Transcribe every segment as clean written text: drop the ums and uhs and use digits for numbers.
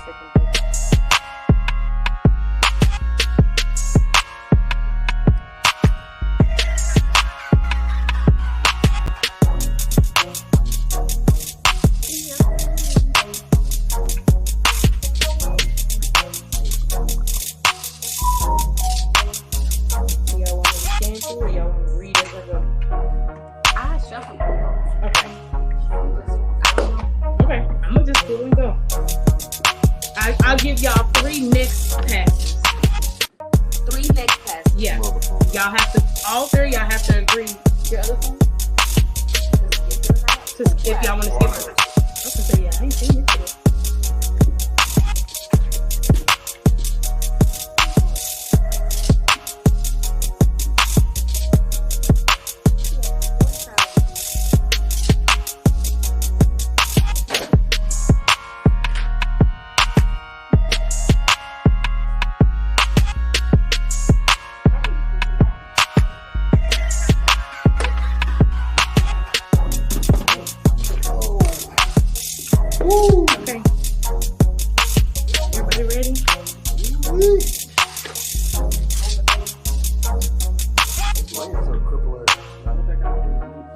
second. I'll give y'all 3 next passes. 3 next passes. Yeah. Y'all have to, all 3 y'all have to agree. Your other phone? To skip, y'all want to skip it. I was gonna say, yeah, I ain't seen it today.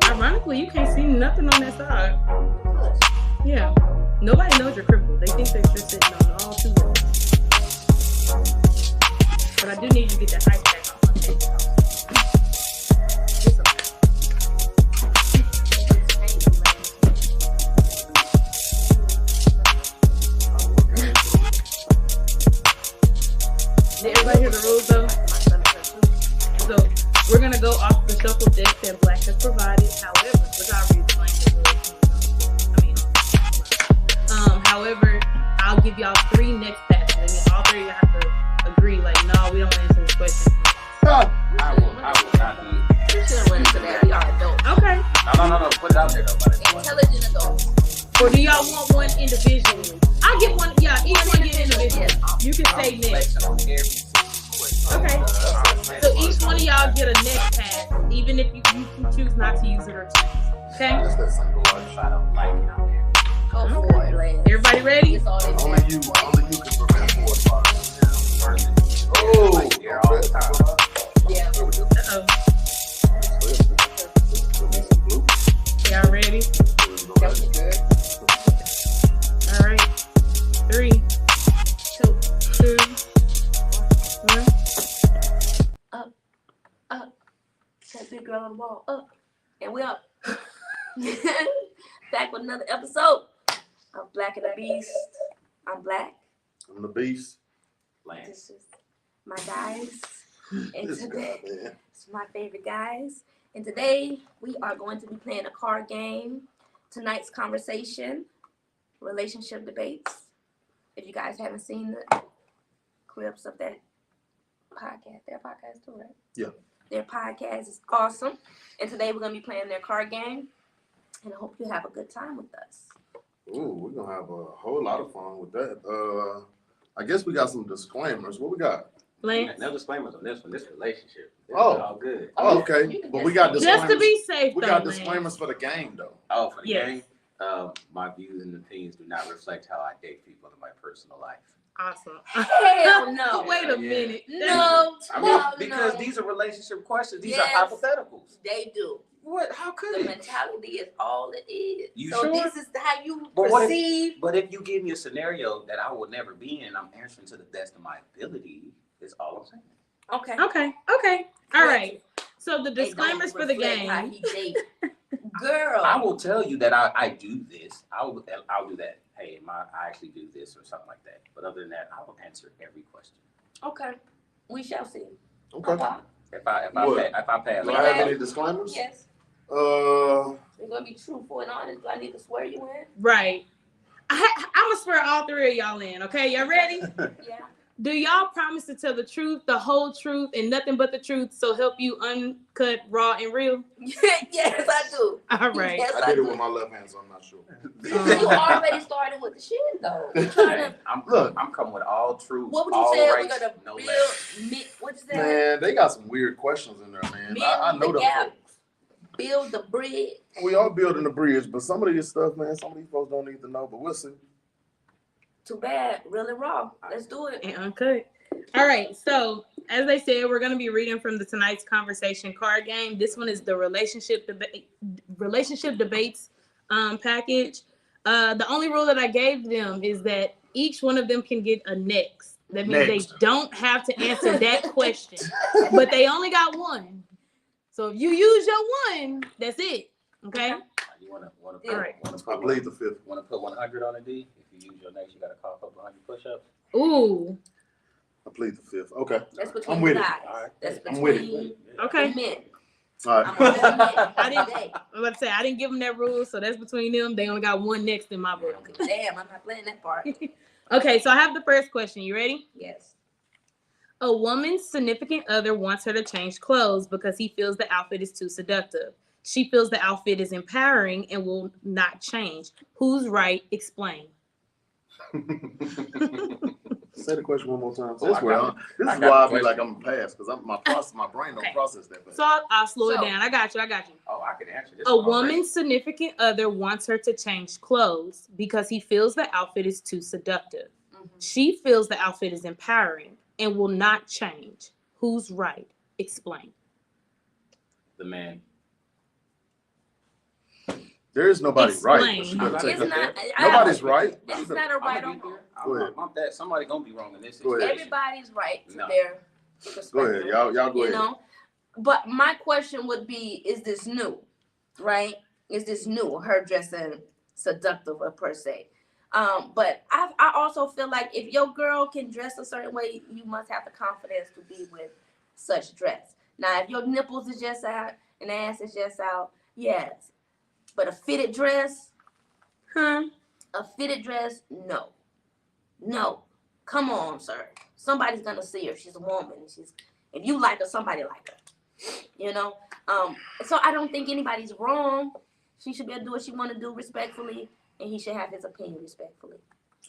Ironically, you can't see nothing on that side. Yeah. Nobody knows you're crippled. They think that you're sitting on all 2 legs. But I do need you to get that ice pack off my face. It's okay. Did everybody hear the rules though? So we're gonna go off the shuffle deck that Black has provided. However, which I already explained however, I'll give y'all 3 next passes. I mean, all 3 of you have to agree. Like, no, we don't want to answer this question. I will not be. You shouldn't run into that. We are adults. Okay. No. Put it out there though. Intelligent adults. Or do y'all want one individually? I'll get one. Yeah, each one get individually. You can say next. Okay. So each one of y'all get a next pass, even if you can choose not to use it or choose. Okay? That's that single one. I don't like it out there. Go for it, Lance. Everybody ready? Only you can prevent 4 spots. Oh, here all the time. Yeah. Uh-oh. Y'all ready? That's good. All right. 3, 2, 1. Up. That big girl on the wall. Up. And we up. Back with another episode of Black and the Beast. I'm Black. I'm the Beast. This is my guys. And today, it's my favorite guys. And today, we are going to be playing a card game. Tonight's conversation, relationship debates. If you guys haven't seen the clips of that podcast, their podcast too, right? Yeah. Their podcast is awesome. And today, we're going to be playing their card game. And I hope you have a good time with us. Ooh, we're going to have a whole lot of fun with that. I guess we got some disclaimers. What we got? Lance? No disclaimers on this one. This relationship. This Oh. is all good. Oh, okay. But we got disclaimers. Just to be safe, we though, got Lance. disclaimers for the game, though. Oh, for the Yes. game? My views and opinions do not reflect how I date people in my personal life. Awesome. Hell no. Wait a Yeah. minute. No. I mean, no, because no. these are relationship questions. These Yes. are hypotheticals. They do. What? How could The it? mentality is all it is. You so sure? this is how you But what if- perceive. But if you give me a scenario that I will never be in, I'm answering to the best of my ability. Is all I'm saying. Okay. Okay. All right. So the disclaimers for the How game. he date. Girl. I will tell you that I do this. I'll do that. Hey, I actually do this or something like that. But other than that, I will answer every question. Okay. We shall see. Okay. If I What? pass, Do I have any disclaimers? Yes. Uh, You're gonna be truthful and honest. Do I need to swear you in? Right. I'm going to swear all 3 of y'all in. Okay, y'all ready? Yeah. Do y'all promise to tell the truth, the whole truth, and nothing but the truth, so help you uncut, raw, and real? Yes, I do. All right. Yes, I did it with my left hand, so I'm not sure. You already started with the shit though. You're trying to, I'm coming with all truth. what would all you say? rights, We're gonna no build. left. What's that? Man, they got some weird questions in there, man. I know Build the them gap. folks. Build the bridge. We all building the bridge, but some of these stuff, man, some of these folks don't need to know, but we'll see. Too bad. Really raw. Let's do it. And uncut. All right. So as they said, we're going to be reading from the tonight's conversation card game. This one is the relationship debates package. The only rule that I gave them is that each one of them can get a next. That means they don't have to answer that question, but they only got one. So if you use your one, that's it. Okay. You wanna All put, right. I believe the fifth. wanna put 100 on a D? If you use your next, you gotta cough up 100 push-ups. Ooh. I plead the fifth. Okay. That's between I'm with the it. guys. All right. That's I'm with between Okay. the men. All I'm right. with the men. I didn't- Today. I'm about to say I didn't give them that rule, so that's between them. They only got one next in my book. Damn, I'm not playing that part. Okay, so I have the first question. You ready? Yes. A woman's significant other wants her to change clothes because he feels the outfit is too seductive. She feels the outfit is empowering and will not change. Who's right? Explain. Say the question one more time. Oh, This I is why got I the be question. like I'm past because my brain don't Okay. process that. So I'll slow it down. I got you. Oh, I can answer this. A one already. woman's significant other wants her to change clothes because he feels the outfit is too seductive. She feels the outfit is empowering and will not change. Who's right? Explain. The man. There is nobody right. But she Explain. better take It's it. not. Nobody's right. It's not a right or I'm wrong. Go ahead. that. Somebody gonna be wrong in this Go situation. ahead. Everybody's right to No. their perspective. Go ahead. Y'all go You ahead. know, but my question would be: is this new? Right? Is this new? Her dressing seductive per se. But I also feel like if your girl can dress a certain way, you must have the confidence to be with such dress. Now, if your nipples is just out and ass is just out, yes. But a fitted dress, no. No. Come on, sir. Somebody's gonna see her. She's a woman. If you like her, somebody like her. You know? So I don't think anybody's wrong. She should be able to do what she wanna do respectfully, and he should have his opinion respectfully.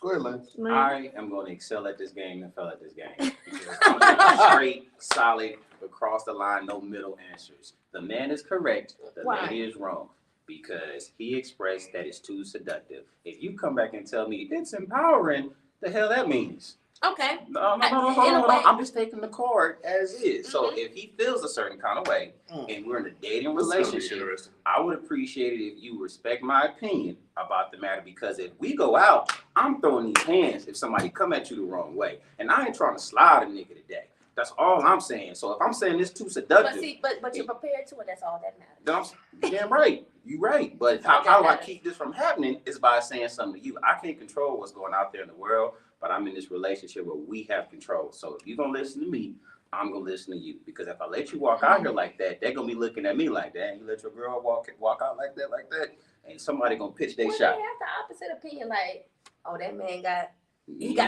Go ahead, Lance. I am going to excel at this game and fail at this game. Because I'm gonna be straight, solid, across the line, no middle answers. The man is correct. The Why? lady is wrong. Because he expressed that it's too seductive. If you come back and tell me it's empowering, the hell that means? Okay. No, In a hold way. on. I'm just taking the card as is. So Mhm. if he feels a certain kind of way and we're in a dating This is gonna be relationship, interesting. I would appreciate it if you respect my opinion about the matter, because if we go out, I'm throwing these hands if somebody come at you the wrong way. And I ain't trying to slide a nigga today. That's all I'm saying. So if I'm saying this too But seductive, see, but you're prepared to, and that's all that matters. then I'm damn right. You right. But how do I keep this from happening is by saying something to you. I can't control what's going out there in the world, but I'm in this relationship where we have control. So if you're gonna listen to me, I'm gonna listen to you. Because if I let you walk out here like that, they're gonna be looking at me like that. And you let your girl walk out like that, and somebody gonna pitch their Well, shot. they have the opposite opinion, like, oh, that man got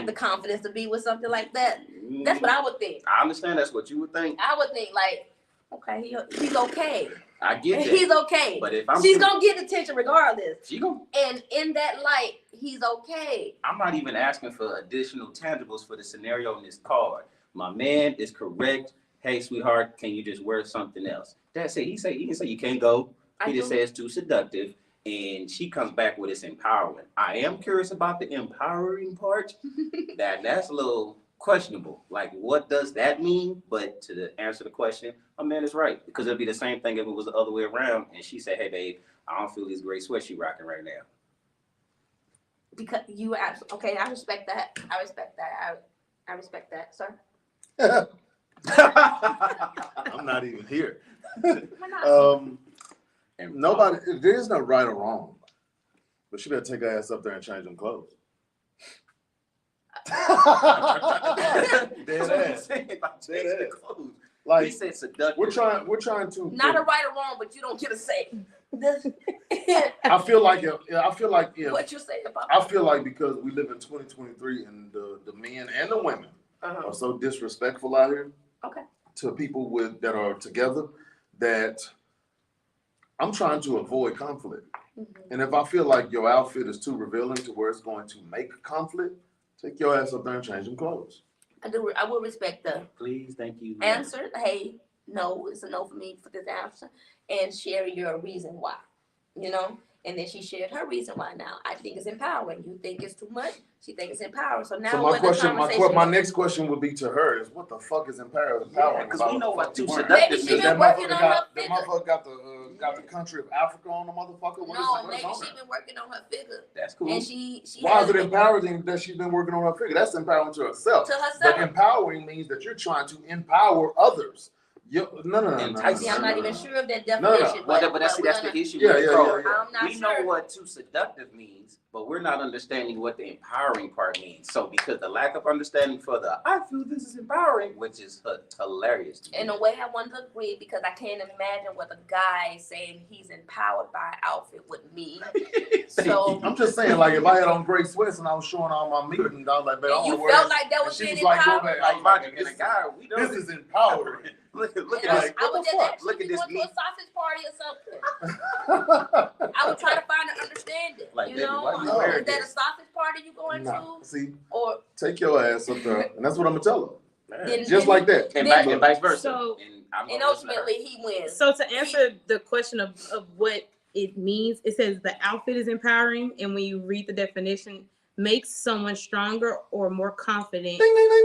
the confidence to be with something like that. That's what I would think. I understand that's what you would think. I would think like, okay, he's okay. I get that. He's okay. But if I'm She's gonna get attention regardless. she gonna And in that light, he's okay. I'm not even asking for additional tangibles for the scenario in this card. My man is correct. Hey, sweetheart, can you just wear something else? That's it. He can say you can't go. I He just do. says too seductive. And she comes back with it's empowering. I am curious about the empowering part. That's a little questionable. Like, what does that mean? But to answer the question, a man is right. Because it'd be the same thing if it was the other way around. And she said, hey, babe, I don't feel these great sweats you rocking right now. Because you okay, I respect that. I respect that, sir. I'm not even here. Why not? And Nobody. There is no right or wrong. But she better take her ass up there and change them clothes. Dead ass. Dead ass. He Like said seductive. we're trying to. Not a right or wrong, but you don't get a say. I feel like if What you say about I feel like because we live in 2023 and the men and the women Uh-huh. are so disrespectful out here. Okay. To people that are together, that I'm trying to avoid conflict. Mhm. And if I feel like your outfit is too revealing to where it's going to make conflict, take your ass up there and change them clothes. I will respect the Please, thank you. answer. Hey, no, it's a no for me for this answer, and share your reason why. You know, And then she shared her reason why now. I think it's empowering. You think it's too much. She thinks it's empowering. So now So what the conversation my next question would be to her is, what the fuck is empowering? Because we know what too Maybe seductive she means. been working on her That figure. motherfucker got the country of Africa on the motherfucker. What No, is maybe on she that? been working on her figure. That's cool. And she Why has is it empowering that she's been working on her figure? That's empowering to herself. to herself. But empowering means that you're trying to empower others. No. See, I'm not even sure of that No. definition. But that's we're that's gonna- the issue. Yeah, with yeah, the code. yeah. I'm not We know sure. what too seductive means, but we're not understanding what the empowering part means. So because the lack of understanding for the I feel this is empowering, which is hilarious to me. In a way, I want to agree because I can't imagine what a guy saying he's empowered by an outfit would mean. So I'm just saying, like, if I had on gray sweats and I was showing all my meat, and I was like, man, I you don't wear felt this. like that And was she being was like, go empowered. back. Like Roger and a guy, we know This is empowering. Look at And this. Like, I would just actually Look at be this going to meat. a sausage party or something. I would try to find an understanding. Like, you baby, know, why you wearing is that a this? sausage party you going Nah, to, see, or take your ass up there, and that's what I'm gonna tell her. then Just like that. And Then- vice versa. So- and I'm and gonna listen to her. ultimately he wins. So to answer the question of what it means, it says the outfit is empowering, and when you read the definition, makes someone stronger or more confident,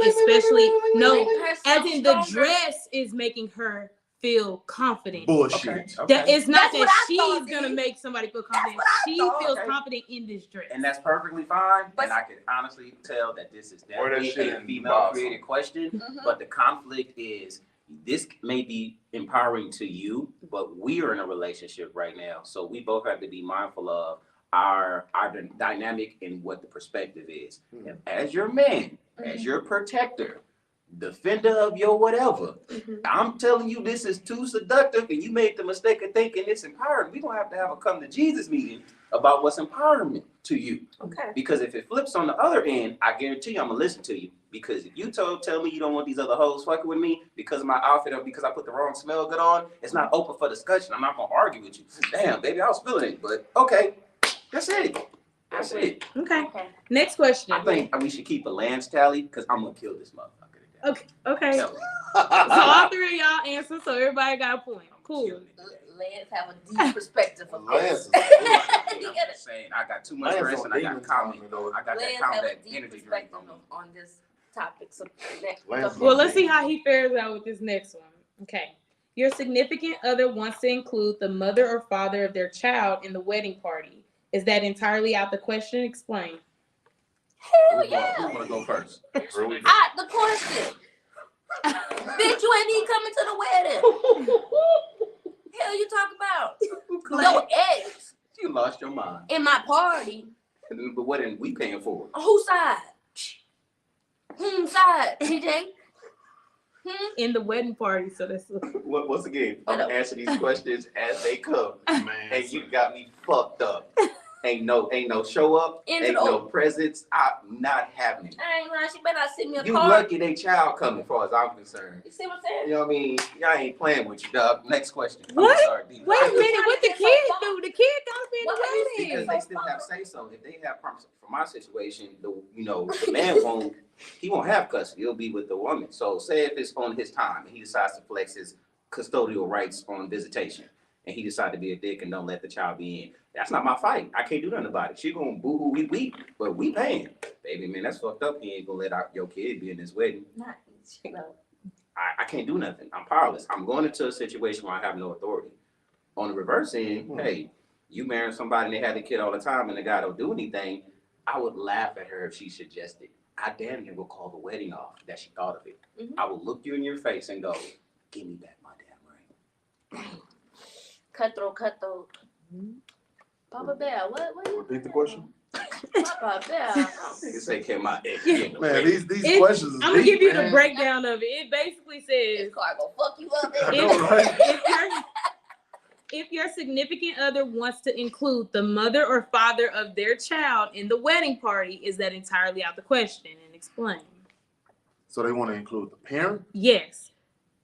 especially no, as in the dress is making her feel confident. Bullshit. That it's not That's what that I she's thought, gonna D. make somebody feel confident. what I She thought. feels Okay. confident in this dress. And that's perfectly fine. But- and I can honestly tell that this is Or that definitely shit a in female Boston. created question. Mhm. But the conflict is this may be empowering to you, but we are in a relationship right now. So we both have to be mindful of our dynamic and what the perspective is. Mhm. And as your man, as your protector, defender of your whatever, Mhm. I'm telling you this is too seductive and you made the mistake of thinking it's empowering. We're gonna have a come to Jesus meeting about what's empowerment to you. Okay. Because if it flips on the other end, I guarantee you I'm gonna listen to you. Because if you tell me you don't want these other hoes fucking with me because of my outfit or because I put the wrong smell good on, it's not open for discussion. I'm not gonna argue with you. Damn, baby, I was feeling it, but okay, that's it. That's it. Okay. Okay. Next question. I think we should keep a Lance tally because I'm gonna kill this motherfucker today. Okay. Tell me. So all three of y'all answer, so everybody got a point. Cool. Killing it today. Lance have a deep perspective of Lance this. is You I'm get it. just saying, I got too much Lance rest on and I got demons comedy. on me, though. I got that Lance have combat a deep energy drink perspective on me. on this topic. So next, Lance so- Well, let's see how he fares out with this next one. Okay. Your significant other wants to include the mother or father of their child in the wedding party. Is that entirely out the question? Explain. Hell Who yeah. wanna go first? Really? The question. Bitch, you ain't even coming to the wedding. Hell you talking about? No eggs You lost your mind. in my party. But what are we paying for? Whose side? Whose side, TJ? In the wedding party, so that's Once again, I'm gonna answer these questions as they come. Man. And you got me fucked up. Ain't no show up, Into ain't the no presents. I'm not having it. I ain't lying. She better not send me a You card. lucky they child coming, as far as I'm concerned. You see what I'm saying? You know what I mean? Y'all ain't playing with you, dog. Next question. What? I'm sorry, D. wait a I'm minute. trying What to the get so kid far. do? The kid gotta be in What the are you wedding. Because so they still far. have say so. If they have promise for my situation, the man won't have custody. He'll be with the woman. So say if it's on his time and he decides to flex his custodial rights on visitation and he decided to be a dick and don't let the child be in. That's not my fight. I can't do nothing about it. She gonna boo hoo we, but we paying. Baby man, that's fucked up. He ain't gonna let your kid be in this wedding. Not, you know. I can't do nothing. I'm powerless. I'm going into a situation where I have no authority. On the reverse end, hey, you marrying somebody and they have a kid all the time and the guy don't do anything, I would laugh at her if she suggested. I damn near will call the wedding off that she thought of it. Mhm. I will look you in your face and go, give me back my damn ring. Cutthroat. Papa Bear, what you? Repeat the question. Papa Bear. Niggas say, can my ex be in the Man, wedding? these questions is I'm gonna deep, give you the man. breakdown of it. It basically This says car gonna fuck you up. I baby. know, right? if your significant other wants to include the mother or father of their child in the wedding party, is that entirely out the question? And explain. So they want to include the parent? Yes.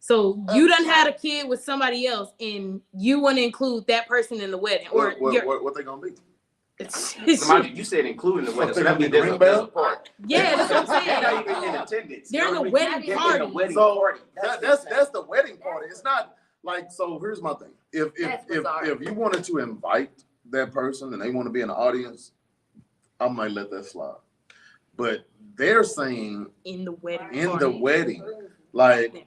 So you done Okay. had a kid with somebody else, and you want to include that person in the wedding, or What they gonna be? So mind you, you said including the wedding, so They that gonna be means the there's ring a bell? part. yeah, that's what I'm They're not saying. even in attendance. They're in the You know what I wedding mean? They're party. in the wedding So, party. That's the wedding party. It's not like, so here's my thing. That's bizarre. If you wanted to invite that person and they want to be in the audience, I might let that slide. But they're saying In the wedding. in party. the wedding, like,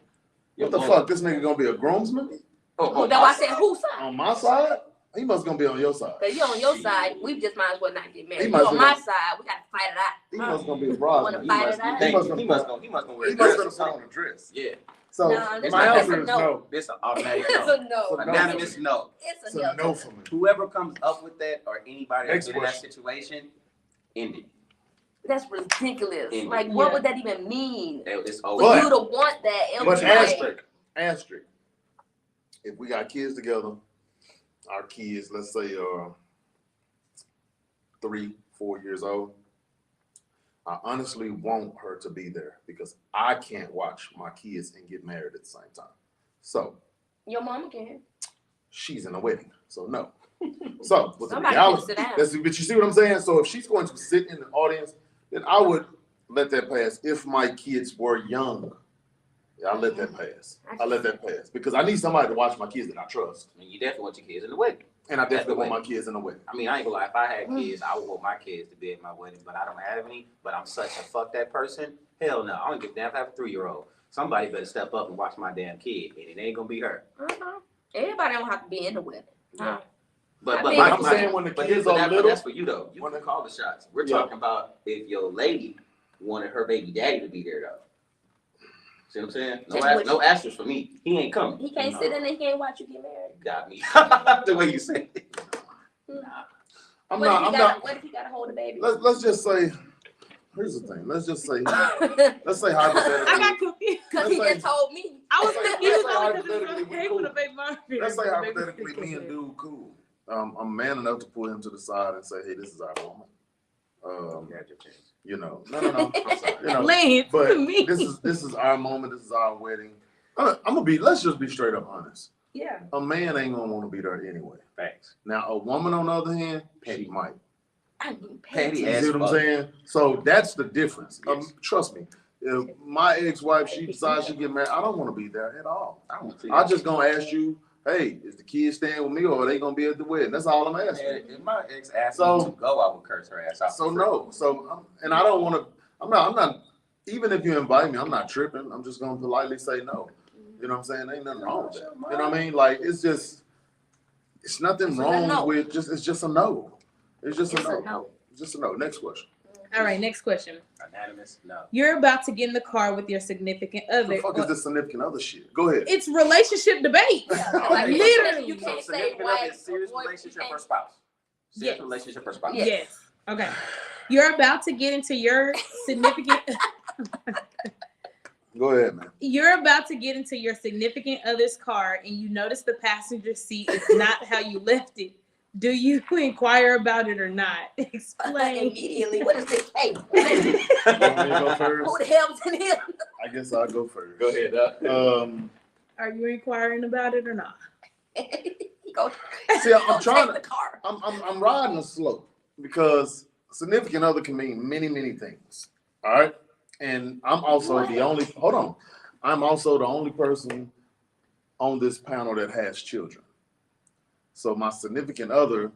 what the fuck? This nigga gonna be a groomsman Oh, that's why I said whose side? on my side? He must gonna be on your side. Cause you on your side, we just might as well not get married. He You must on be- my side, we gotta fight it out. He must gonna be a Wanna bride. fight it out? He must gonna wear He a must dress gonna or put on something. a dress. Yeah, So No, this my not- answer that's a is no. no. this an automatic It's no. a no. So Unanimous no. It's It's a a no. no for me. Whoever comes up with that or anybody that's Next in that question. situation, end it. That's ridiculous. In- Like, what Yeah. would that even mean? It's For over. But- you to want that, it But was like, asterisk. If we got kids together, our kids, let's say, 3, 4 years old, I honestly want her to be there because I can't watch my kids and get married at the same time. So your mama can. she's in a wedding, so no. So with the Somebody can reality, sit down. but you see what I'm saying? So if she's going to sit in the audience, then I would let that pass. If my kids were young, yeah, I let that pass. I let that pass because I need somebody to watch my kids that I trust, I mean, you definitely want your kids in the wedding. and I definitely want my kids in the wedding. I mean, I ain't gonna lie. If I had kids, I would want my kids to be at my wedding, but I don't have any. But I'm such a fuck that person. Hell no. I don't give a damn if I have a 3-year-old. Somebody better step up and watch my damn kid, and it ain't gonna be her. Everybody don't have to be in the wedding. But I but think- my, I'm saying when the but kids but are that- little- that's for you though. You when can call the shots. We're Yeah. talking about if your lady wanted her baby daddy to be there though. See what I'm saying? No asterisk for me. He ain't coming. He can't sit in and he can't watch you get married. Got me. The way you say it. I'm What if not. what if he gotta hold the baby? Let's just say. Here's the thing. Let's just say. Let's say I hypothetically. got confused. Cause he just told me. I was Let's say- confused let's say only because hypothetically it's we okay cool. with a baby mom. Let's say hypothetically me and dude cool. I'm man enough to pull him to the side and say, hey, this is our moment. You know, no. I'm sorry. You know, Lance, but me. this is our moment. This is our wedding. I'm gonna be. Let's just be straight up honest. Yeah. A man ain't gonna want to be there anyway. Facts. Now, a woman on the other hand, she might. I need Petty You as see what I'm fuck. saying? So that's the difference. Yes. Trust me. If my ex-wife, she decides she get married, I don't want to be there at all. I don't see I that. just gonna ask you, hey, is the kids staying with me or are they gonna be at the wedding? That's all I'm asking. Man, if my ex asked So- me to go, I would curse her ass out. So no. So and I don't want to. I'm not. Even if you invite me, I'm not tripping. I'm just gonna politely say no. You know what I'm saying? Ain't nothing wrong with that. You know what I mean? Like it's nothing It's a wrong no. with it's just a no. It's just It's a no. a no. It's just a no. Next question. All right, next question. Unanimous, no. You're about to get in the car with your significant What other. the fuck is this significant other shit? Go ahead. It's relationship debate. Like, Literally. you can't So say significant wife other is serious or boy, relationship you or can't- spouse? Serious Yes. relationship or spouse? Yes. Yes. Okay. You're about to get into your significant. Go ahead, man. You're about to get into your significant other's car, and you notice the passenger seat is not how you left it. Do you inquire about it or not? Explain. Immediately. What is this? Hey, You want me to go first? who the hell's in here? I guess I'll go first. Go ahead, Are you inquiring about it or not? Go. See, I'm Go trying take the car. I'm riding a slope because significant other can mean many, many things. All right. And I'm also the only I'm also the only person on this panel that has children. So my significant other,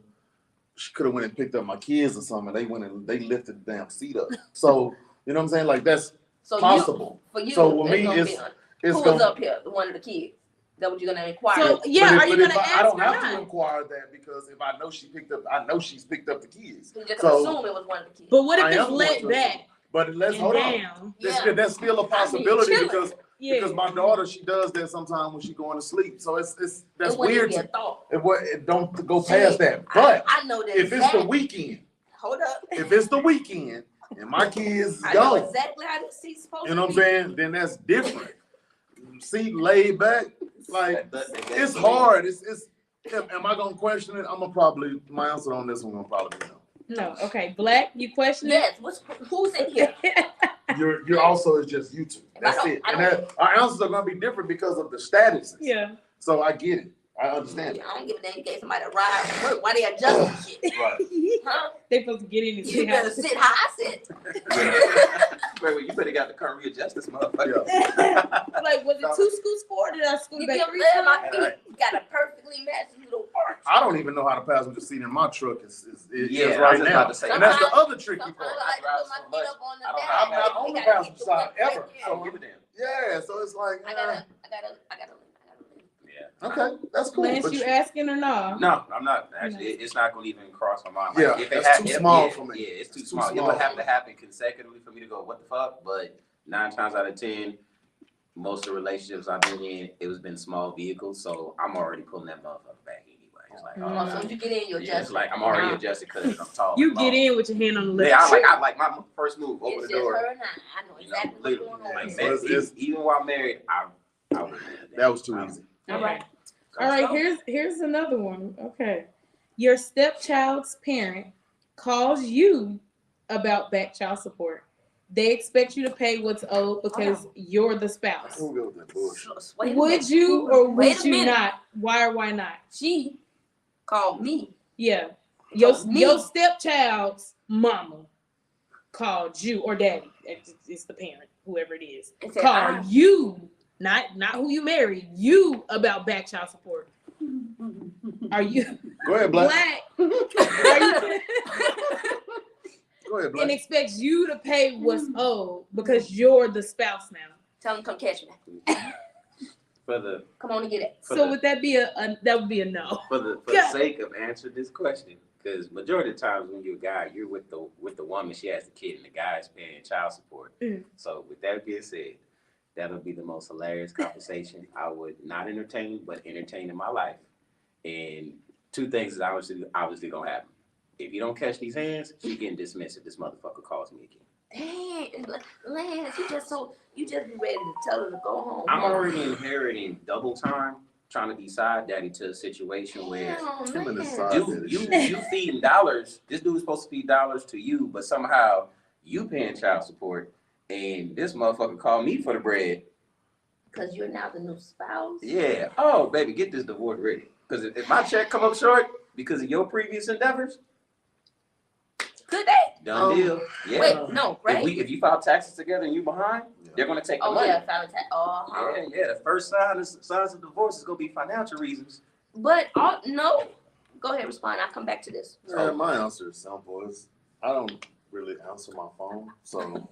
she could have went and picked up my kids or something. They went and they lifted the damn seat up. So you know what I'm saying? Like that's So possible. for you, So with me, gonna it's be it's who's gonna. up here? One of the kids. That what you're gonna inquire? So yeah, But are you but gonna ask I don't or have to not? inquire that because if I know she's picked up the kids. you just so- assume it was one of the kids. But what if I it's am let going to back But let's and hold on. down? Yeah. That's still a I mean, possibility chilling. because Yeah. my daughter, she does that sometimes when she going to sleep. So it's that's it wouldn't weird. be a thought. It don't go past that. But I know that. if it's the weekend, Hold up. if it's the weekend and my kids is I know gone, exactly how this seat's supposed you know to what I'm be. saying? Then that's different. Seat laid back, like it's hard. It's am I gonna question it? My answer on this one gonna probably be no. No. Okay. Black, you question it? Yes. Who's in here? You're also it's just you two. That's I don't- it. I And don't- that our answers are gonna be different because of the statuses. Yeah. So I get it. I understand it. I don't give a damn. You gave somebody a ride from work. Why they adjusting shit? Right. Huh? They supposed to get in and You see how. better sit how I sit. You better got the come readjust this motherfucker. Like, was it 2 scoots forward? Did I scoot You back can 3 live my times? feet. You got a perfectly matched little arch. I don't even know how the passenger seat in my truck is Yeah, I was right just now. about to say. And that's the other tricky Sometimes part. I like to drive put my so feet much. up on the I don't- dash. I'm not on You the gotta passenger keep the side weight ever, back there. So give a damn. Yeah, so it's like, I gotta leave. Yeah. okay, that's cool. Lance, but you asking or no? No, I'm not. Actually, it's not going to even cross my mind. Yeah, if it that's too small yeah, for me. Yeah, it's too It's too small. It small would for have me. to happen consecutively for me to go, what the fuck? But 9 times out of 10, most of the relationships I've been in, it was been small vehicles, so I'm already pulling that motherfucker back anyway. It's like, Oh, so when you get in, you yeah, it's adjust. like I'm already adjusted because I'm tall. You and get long. in with your hand on the left. Yeah, I like my first move, open It's the just door. her and I know You know, exactly what's literally, going on. like So that, it's- even while married, I wouldn't do that was too easy. All right. Let's All right, go. here's another one. Okay. Your stepchild's parent calls you about back child support. They expect you to pay what's owed because you're the spouse. Who goes with that bullshit? Wait a Would minute. you or Wait would a you minute. not? Why or why not? She called me. Yeah. Your Me. your stepchild's mama called you or daddy. It's the parent, whoever it is. And said, Called you, not who you married, you about back child support. Are you Go ahead, Black. Are you, Go ahead, and Black. expects you to pay what's owed because you're the spouse now. Tell him come catch me. For the Come on and get it. For So the- would that be that would be a no? for the Yeah. sake of answering this question, because majority of the times when you're a guy, you're with the woman, she has the kid, and the guy's paying child support. Mm. So with that being said, that'll be the most hilarious conversation I would not entertain, but entertain in my life. And 2 things is obviously gonna happen. If you don't catch these hands, she getting dismissed if this motherfucker calls me again. Dang, Lance, you just be ready to tell her to go home. I'm already inheriting double time trying to be side daddy to a situation where Damn, Him and his Lance. side. you feeding dollars. This dude's supposed to feed dollars to you, but somehow you paying child support, and this motherfucker called me for the bread. Cause you're now the new spouse. Yeah. Oh, baby, get this divorce ready. Because if my check come up short because of your previous endeavors, Could they? done deal. Yeah. Wait, no, right? If you file taxes together and you behind, they're gonna take the Oh money. yeah, found it. Yeah. The first signs of divorce is gonna be financial reasons. But no. Go ahead, respond. I'll come back to this. Yeah, my answer is simple. I don't really answer my phone, so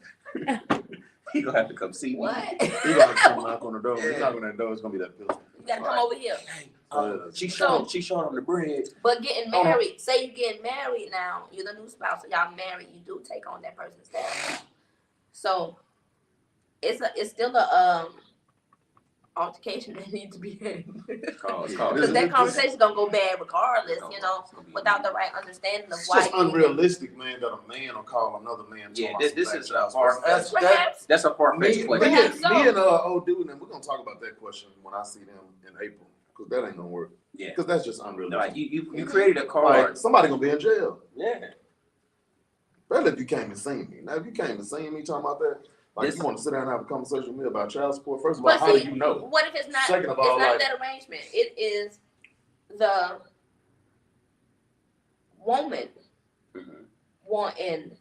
He gonna have to come see me. What? he gonna come knock on the door. When he knock on that door, it's gonna be that pistol. You gotta come over here. She showed him the bread. But getting married, say you getting married now, you're the new spouse, so y'all married, you do take on that person's staff. So it's still a altercation that needs to be had. It's Because that conversation's gonna go bad regardless, you know, without the right understanding of It's why. just unrealistic, man, that a man will call another man. Yeah, talking this about is black a child far- support. Perhaps. That's a far-fetched Me question. Perhaps so. and old dude, and we're gonna talk about that question when I see them in April, because that ain't gonna work. Yeah. Because that's just unrealistic. Like you created a Like, card. somebody gonna be in jail. Yeah. Especially if you came and seen me. Now, if you came and seen me talking about that, like This- you want to sit down and have a conversation with me about child support. First of all, But how see, do you know? what if it's not? Second of It's all, not like- that arrangement. It is the woman Mhm. wanting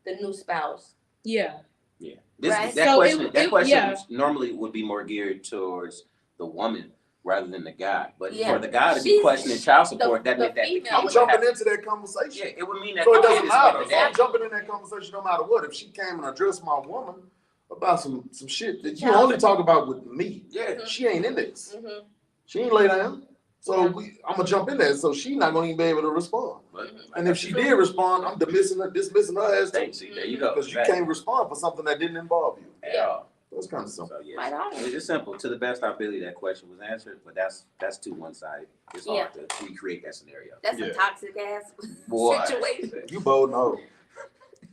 the new spouse. Yeah. Yeah. Right. That So question, yeah. normally would be more geared towards the woman rather than the guy. But Yeah. for the guy to be She's- questioning child support, the that meant that the female kid I'm would jumping have- into that conversation. Yeah, it would mean that So it the doesn't kid is matter. with So I'm that. jumping in that conversation no matter what. If she came and addressed my woman about some shit that you Child only talk about with me, Yeah. she ain't in this. Mm-hmm. She ain't lay down. So I'm gonna jump in there. So she not gonna even be able to respond. But And if she did respond, I'm dismissing her ass too. see, there you go. Because you can't respond for something that didn't involve you. at all. That's kind of simple. So yeah, Right on. it's simple. To the best of our ability, that question was answered, but that's too one-sided. It's hard to recreate that scenario. That's Yeah. a toxic ass Boy. situation. You bold and hoe.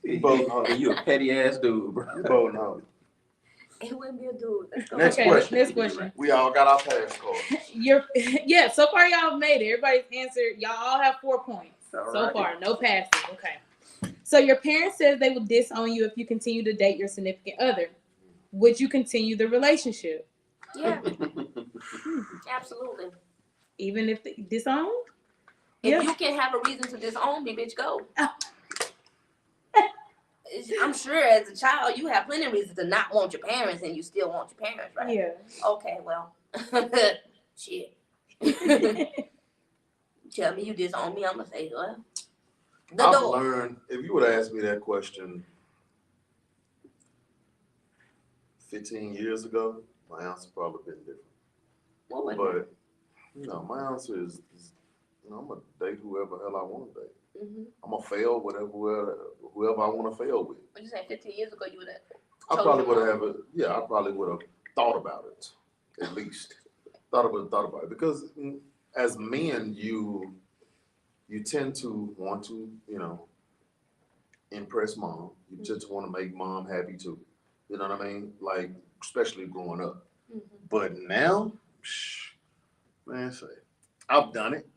You bold and hoe. You a petty ass dude, bro. You bold and hoe. It wouldn't be a dude. Let's go. Next Okay, question. next question. We all got our pass card. Yeah, so far y'all have made it. Everybody's answered. Y'all all have 4 points All so right. far. No passes. Okay. So your parents says they will disown you if you continue to date your significant other. Would you continue the relationship Yeah, absolutely. even if they disown? If Yeah. you can have a reason to disown me, bitch, go. I'm sure as a child you have plenty of reasons to not want your parents, and you still want your parents, right? Yeah. Okay, well, shit. Tell me you disown me, I'm gonna say, well, the I've door. learned, if you would have asked me that question 15 years ago, my answer probably been different. What would But, my answer is I'm going to date whoever hell I want to date. mm-hmm. I'm going to fail whoever I want to fail with. What you saying? 15 years ago, you would have. I probably would have I probably would have thought about it, at least. Thought about it. Because as men, you tend to want to, impress mom. You just want to make mom happy too. You know what I mean? Like, especially growing up. Mm-hmm. But now, man, I've done it.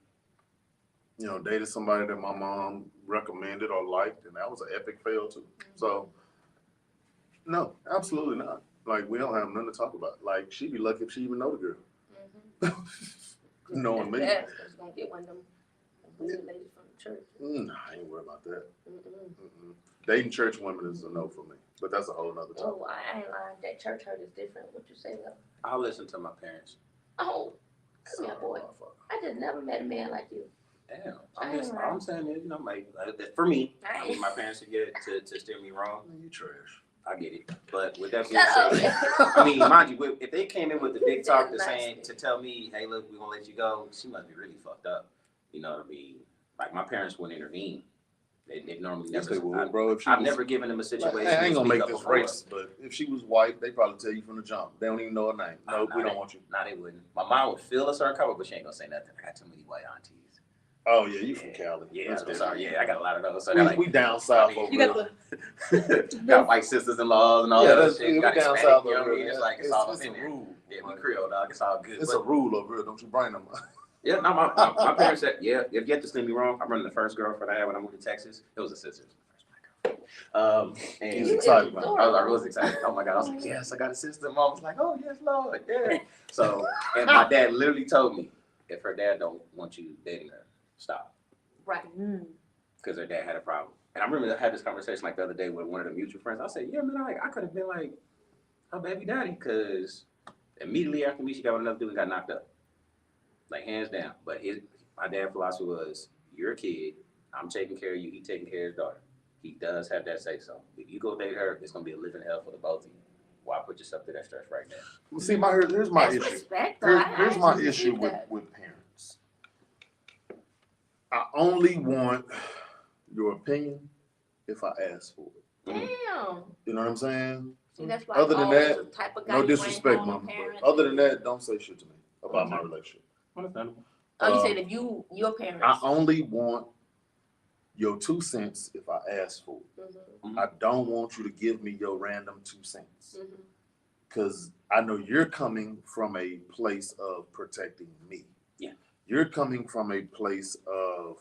Dated somebody that my mom recommended or liked, and that was an epic fail too. Mm-hmm. So, no, absolutely not. Like, we don't have nothing to talk about. Like, she'd be lucky if she even know the girl. Mm-hmm. Knowing me. That's gonna get one of them weird ladies from the church. I ain't worried about that. Dating church women is a no for me. But that's a whole nother topic. Oh, I ain't lying. That church hurt is different. What you say, though? I'll listen to my parents. Oh, come here, boy. I just never met a man like you. Damn. I'm saying is, like for me, I mean, my parents would get it to steer me wrong. Man, you trash. I get it. But with that being said, I mean, mind you, if they came in with the big talk to tell me, hey, look, we're going to let you go, she must be really fucked up. You know what I mean? Like, my parents wouldn't intervene. They normally Yes, never. they would, bro. I've never given them a situation. I ain't gonna to speak make up this before. racist, but if she was white, they probably tell you from the jump. They don't even know her name. No, we don't want you. Nah, they wouldn't. My mom would feel a certain color, but she ain't gonna say nothing. I got too many white aunties. Oh yeah, you from Cali? Yeah, I'm sorry. Yeah, I got a lot of those. So we down south over You got there. got white sisters-in-laws and all Yeah, that that's shit. we Got down Hispanic, south you know over what I mean? there. It's like it's all It's in a there. rule. Yeah, we Creole, dog. It's all good. It's a rule over here. Don't you bring them. Yeah, no, my parents said, yeah, if you have to steer me wrong, I'm running the first girlfriend I had when I moved to Texas. It was a sister. And He's excited about it. I was excited. Oh my God. I was like, yes, I got a sister. Mom was like, oh, yes, Lord. Yeah. So, and my dad literally told me, if her dad don't want you dating her, stop. Right. Because her dad had a problem. And I remember I had this conversation like the other day with one of the mutual friends. I said, yeah, man, I could have been like her baby daddy, because immediately after me, she got with another dude and got knocked up. Like, hands down. But my dad's philosophy was, you're a kid, I'm taking care of you, he taking care of his daughter. He does have that say so. If you go date her, it's gonna be a living hell for the both of you. Why put yourself through that stress right now? See, here's my That's issue. respect, though. Here's my actually issue see with that. parents. I only want your opinion if I ask for it. Damn. You know what I'm saying? See, that's why Other than always that, the type of guy No you ain't disrespect, calling mama. parent. But other than that, don't say shit to me about my relationship. Understandable. Oh, you said if your parents. I only want your 2 cents if I ask for it. Mhm, I don't want you to give me your random 2 cents. mhm. Because I know you're coming from a place of protecting me. Yeah. You're coming from a place of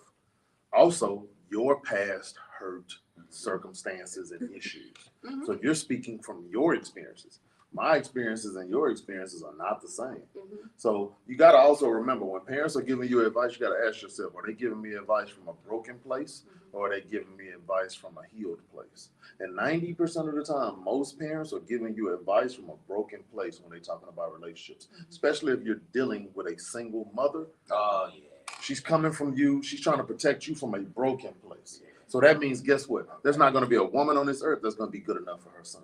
also your past hurt, circumstances, and issues. Mhm. So you're speaking from your experiences. My experiences and your experiences are not the same. Mhm. So you got to also remember, when parents are giving you advice, you got to ask yourself, are they giving me advice from a broken place, or are they giving me advice from a healed place? And 90% of the time, most parents are giving you advice from a broken place when they're talking about relationships, especially if you're dealing with a single mother. Oh, yeah. She's coming from you. She's trying to protect you from a broken place. So that means, guess what? There's not going to be a woman on this earth that's going to be good enough for her son.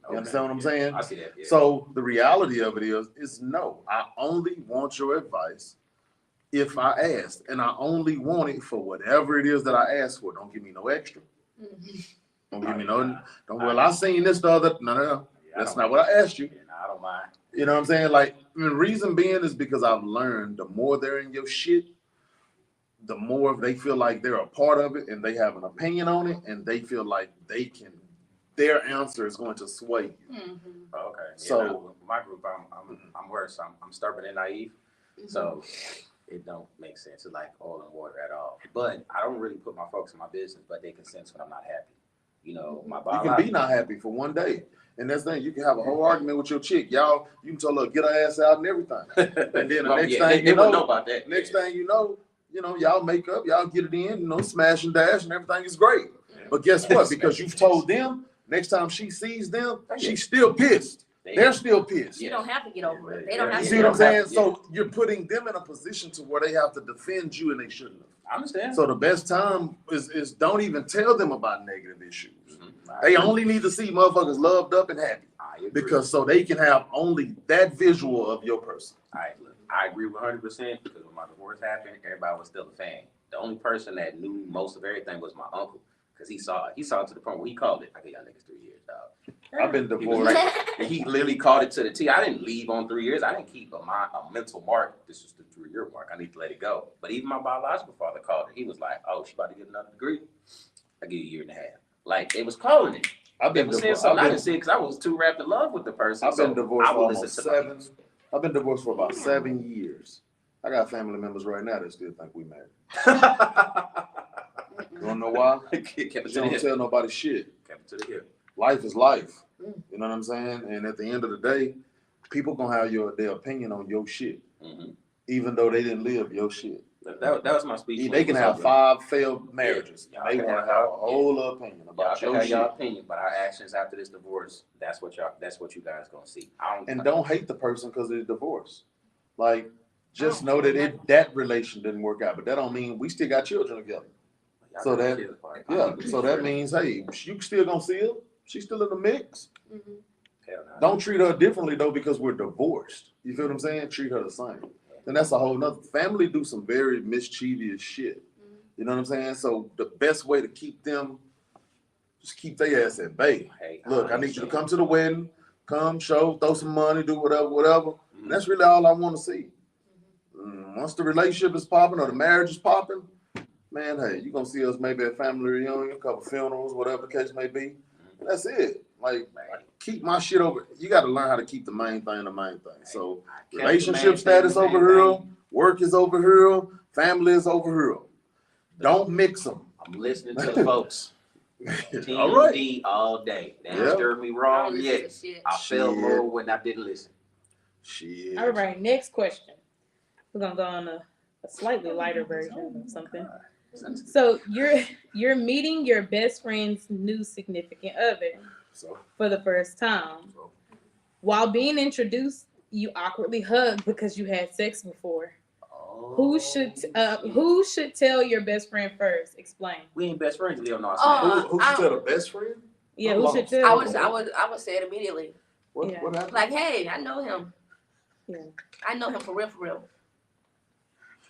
You understand what I'm saying? I see that. Yeah. So the reality of it is no. I only want your advice if I asked, and I only want it for whatever it is that I asked for. Don't give me no extra. Mhm. Don't give me no. Well, I seen this the other. No. Yeah, That's not what I asked you. Yeah, nah, I don't mind. You know what I'm saying? Like, the reason being is because I've learned the more they're in your shit, the more they feel like they're a part of it and they have an opinion on it, and they feel like their answer is going to sway you. Mhm. Oh, okay. Yeah, So- nah, with my group, I'm worse. I'm stubborn and naive, so it don't make sense. It's like oil and water at all. But I don't really put my focus in my business, but they can sense when I'm not happy. You know, my You biological. can be not happy for one day. And that's the thing, you can have a whole argument with your chick. Y'all, you can tell her, get her ass out and everything. And then the Well, next yeah, thing they you wouldn't know, know about that. next thing you know, y'all make up, y'all get it in, smash and dash, and everything is great. Yeah. But guess what? Because you've told them, next time she sees them, she's still pissed. They're still pissed. You don't have to get over it. They don't have You to. see what I'm saying? So you're putting them in a position to where they have to defend you and they shouldn't have. I understand. So the best time is don't even tell them about negative issues. Mhm. They only need to see motherfuckers loved up and happy. I agree. Because so they can have only that visual of your person. I agree 100% because when my divorce happened, everybody was still a fan. The only person that knew most of everything was my uncle because he saw it to the point where he called it. I gave y'all niggas 3 years, dog. I've been He was divorced. like, and he literally called it to the T. I didn't leave on 3 years. I didn't keep a mental mark. This is the 3-year mark. I need to let it go. But even my biological father called it. He was like, "Oh, she about to get another degree. I give you a year and a half." Like they was calling it. I've They been was saying divorced. something. I didn't say it because I was too wrapped in love with the person. I've been divorced I for would almost listen to my 7. I've been divorced for about 7 years. I got family members right now that still think we married. You wanna know why? Kept it Because to you the don't hip. tell nobody shit. Kept it to the hip. Life is life. You know what I'm saying? And at the end of the day, people gonna have their opinion on your shit, Mm-hmm. even though they didn't live your shit. That was my speech. They can have 5 failed marriages. Yeah. They Y'all want can to have a have- whole opinion Y'all about can your have your shit. opinion, but our actions after this divorce, that's what you guys gonna see. And don't hate the person because they're divorced. Like, just know that that relation didn't work out, but that don't mean we still got children together. Y'all so got that- kids apart. Yeah, so that means, hey, you still gonna see her. She's still in the mix. Mhm. Hell no. Don't treat her differently though because we're divorced. You feel what I'm saying? Treat her the same. And that's a whole nother family do some very mischievous shit. You know what I'm saying? So the best way to keep them, just keep their ass at bay. Hey, Look, I need you to understand. come to the wedding, come show, throw some money, do whatever. Mhm. And that's really all I want to see. Once the relationship is popping or the marriage is popping, man, hey, you're gonna see us maybe at family reunion, a couple funerals, whatever the case may be. And that's it. Like, keep my shit over. You got to learn how to keep the main thing the main thing. So Kept the relationship main status thing, over the main here, thing. work is over here, family is over here. Don't mix them. I'm listening to the folks. All right. TMD all day. They Yeah. ain't stirred me I don't wrong listen yet. to shit. I felt Shit. more when I didn't listen. Shit. All right, next question. We're gonna go on a slightly lighter version of something. So you're meeting your best friend's new significant other So, for the first time. While being introduced, you awkwardly hug because you had sex before. Who should tell your best friend first? Explain. We ain't best friends. We don't know our who should tell the best friend? Yeah, I'm who should lost. tell? I would say it immediately. What Yeah. happened? Like, hey, I know him. Yeah. I know him for real.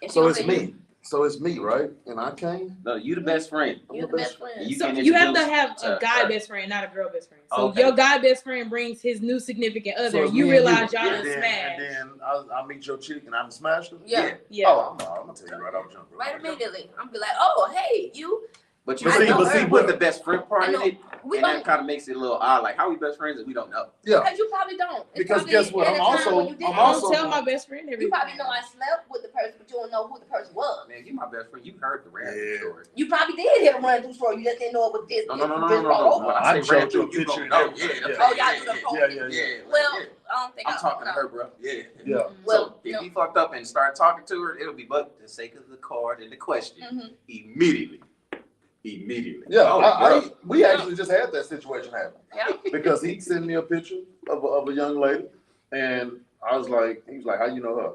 And she So gonna it's say, me. So it's me, right? And I came. No, you the best friend. You the best friend. You So can you have to introduce have a to guy her. best friend, not a girl best friend. So Okay. your guy best friend brings his new significant other. it's You me and realize y'all and done then, smashed. And then I meet your chick and I'm smashed her. Yeah. Yeah. Oh, I'm gonna tell you right off jump. Right immediately. I'm be like, oh, hey, you. But you But see, see, but see, put what- the best friend part I in know. it, We and don't. that kind of makes it a little odd. Like, how we best friends if we don't know? Yeah. Because you probably don't. It's Because probably guess what? at a I'm time also- when you didn't. I'm I don't also- tell my best friend You everything. probably know I slept with the person, but you don't know who the person was. Man, you my best friend. You heard the random Yeah. story. You probably did hear him run through story. You just didn't know it was this. No. this brought over. When I I say showed ran you a through, you picture gonna and know. everything. Yeah, Yeah. Oh, y'all do the whole Yeah, thing. yeah, yeah. Well, yeah. I don't think I'm talking to no. her, bro. Yeah. Yeah. Well, So if no. he fucked up and started talking to her, it'll be but the sake of the card and the question Mhm. immediately. Yeah, Oh, we actually just had that situation happen Yeah. because he sent me a picture of a young lady, and I was like, he was like, how you know her?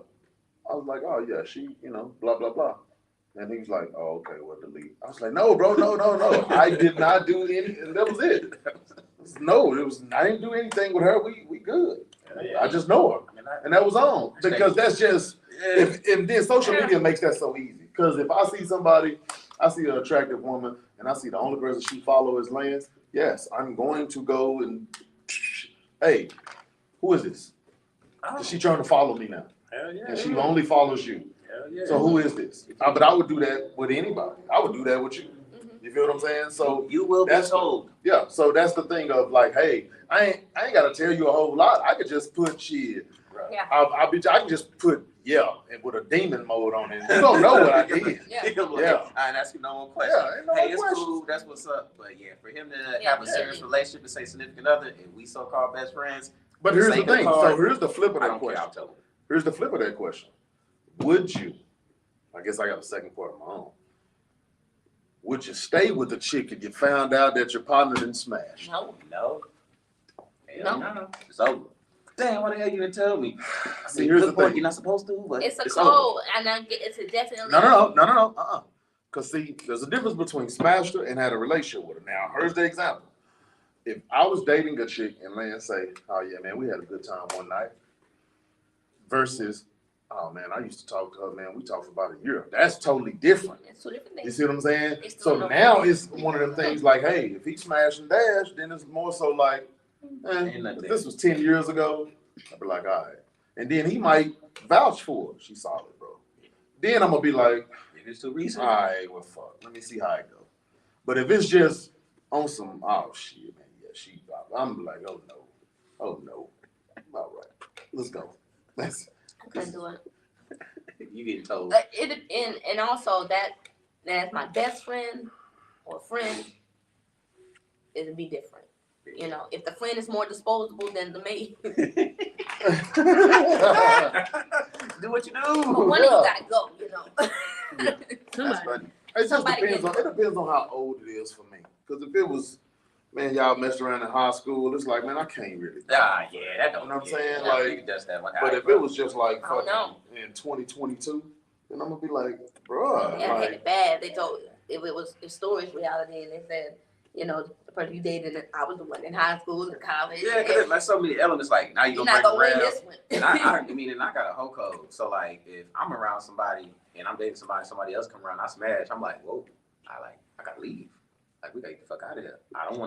I was like, oh yeah, she, blah blah blah, and he was like, oh okay, well delete. I was like, no, bro, no, I did not do any, and that was it. No, I didn't do anything with her. We good. I just know her, and that was on because that's just. And then social media makes that so easy. Because if I see somebody, I see an attractive woman, and I see the only person she follows is Lance, yes, I'm going to go and, hey, who is this? Is she trying to follow me now? Hell yeah. And she only follows you. Hell yeah. So who is this? But I would do that with anybody. I would do that with you. You feel what I'm saying? So you will be that's told. yeah. So that's the thing of like, hey, I ain't got to tell you a whole lot. I could just put shit. Yeah. I can just put and with a demon mode on it. You don't know what I did. Yeah. Yeah. And ask you no one question. Yeah, ain't no Hey, it's question. cool. That's what's up. But yeah, for him to Yeah. have a serious relationship and say significant other, and we so-called best friends, But here's the Sake of thing. card, So here's the flip of I that don't care. question. I'll tell him. Here's the flip of that question. Would you? I guess I got a second part of my own. would you stay with the chick if you found out that your partner didn't smash? No. No. No. No. It's over. Damn, why the hell you didn't tell me? See, here's the thing. You're not supposed to, but It's a it's code, and it's a definitely. No. Because see, there's a difference between smashed her and had a relationship with her. Now, here's the example. If I was dating a chick and Lance say, oh yeah, man, we had a good time one night, versus, oh man, I used to talk to her, man, we talked for about a year. That's totally different. It's two different You things. see what I'm saying? It's So still now it's one of them things like, hey, if he smash and dash, then it's more so like, Ain't nothing if this was 10 years ago, I'd be like, all right. And then he might vouch for her. She's solid, bro. Then I'm gonna be like, if it's too recent. all right, well, fuck. Let me see how it go. But if it's just on some, oh shit, man, yeah, I'm like, oh no. All right, let's go. I couldn't do it. You getting told. And also that's my best friend or friend, it'd be different. You know, if the friend is more disposable than the mate, Do what you but do. one of you gotta go. You know. That's Somebody. funny. It just Somebody depends on how old it is for me. Because if it was, man, y'all messed around in high school, it's like, man, I can't really. Ah, yeah, that don't. You know what I'm yeah, saying? yeah, Like, you can dust that one. But if it was just like I don't know. fucking in 2022, then I'm gonna be like, bruh, Yeah, I had like, it bad. They told if it was the story's reality, and they said, you know, the person you dated, and I was the one in high school and college. yeah, because like so many elements. Like now you're you not gonna gonna bring win around. this one. And I got a whole code. So like, if I'm around somebody and I'm dating somebody else come around, I smash. I'm like, whoa, I gotta leave. Like we gotta get the fuck out of here. I don't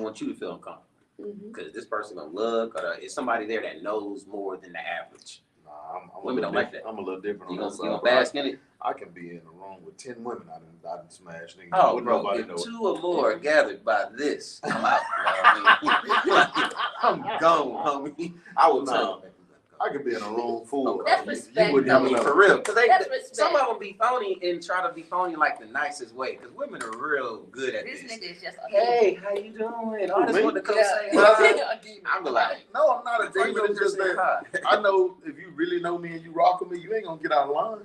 want you to feel uncomfortable because this person gonna look or is somebody there that knows more than the average. nah, I'm Women don't like that. I'm a little different You on gonna, that you side. gonna bask in it? I can be in a room with 10 women. I didn't smash niggas. Oh, Wouldn't bro, nobody know if it. 2 or more are gathered by this, I'm out. I'm gone, homie. I will tell you. I could be in a room full. That's You respect. wouldn't I even mean, know. for real, because That's respect. some of them be phony and try to be phony like the nicest way. Because women are real good at This this. nigga is just a Hey, how you doing? I just Me? want to come Yeah. say Yeah. hi. A demon. I'm like, No, I'm not a "Before you demon. It's just say that hi." I know if you really know me and you rock with me, you ain't gonna get out of line.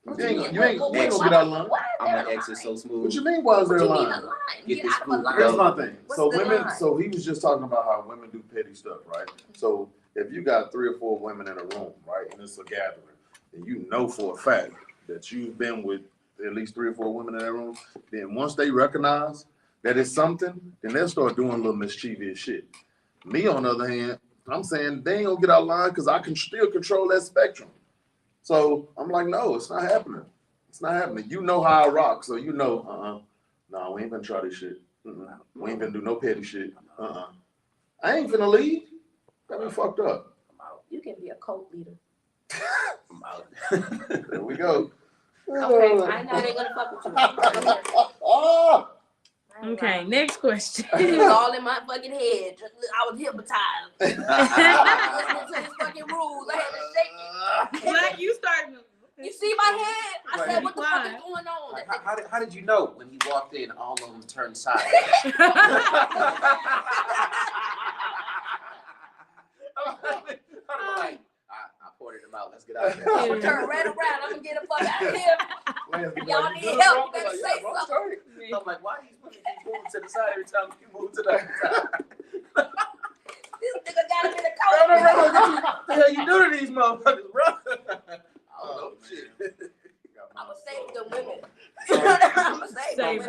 What You ain't mean? gonna What- get what- out of line. why is I'm there an a exit so line? smooth. What you mean? Why is What there a you mean a line? line? Get Get this out of a food line. Here's my thing. What's So the women, line? so he was just talking about how women do petty stuff, right? So if you got 3 or 4 women in a room, right, and it's a gathering, and you know for a fact that you've been with at least 3 or 4 women in that room, then once they recognize that it's something, then they'll start doing a little mischievous shit. Me, on the other hand, I'm saying they ain't gonna get out of line because I can still control that spectrum. So I'm like, no, it's not happening. It's not happening. You know how I rock, so you know, no, we ain't gonna try this shit. We ain't gonna do no petty shit. I ain't finna leave. Got me fucked up. I'm out. You can be a cult leader. I'm out. There we go. Okay, I know they gonna fuck with you. Oh, I ain't Okay, lying. next question. It was all in my fucking head. I was hypnotized. Listening to his fucking rules. I had to shake it. Black, you starting. You see my head? I Right. said, what the fuck is Why? going on? Like, how did you know when he walked in, all of them turned sideways? I'm like, I ported him out. Let's get out of here. I'm gonna turn right around. I'm gonna get the fuck out of here. Y'all need help. You better say something. I'm like, why he's moving to the side every time you move to the other side? This nigga got him in the No, coat. what the hell you do to these motherfuckers, bro? I don't know, shit. I'm gonna save them women. I'm gonna save them Save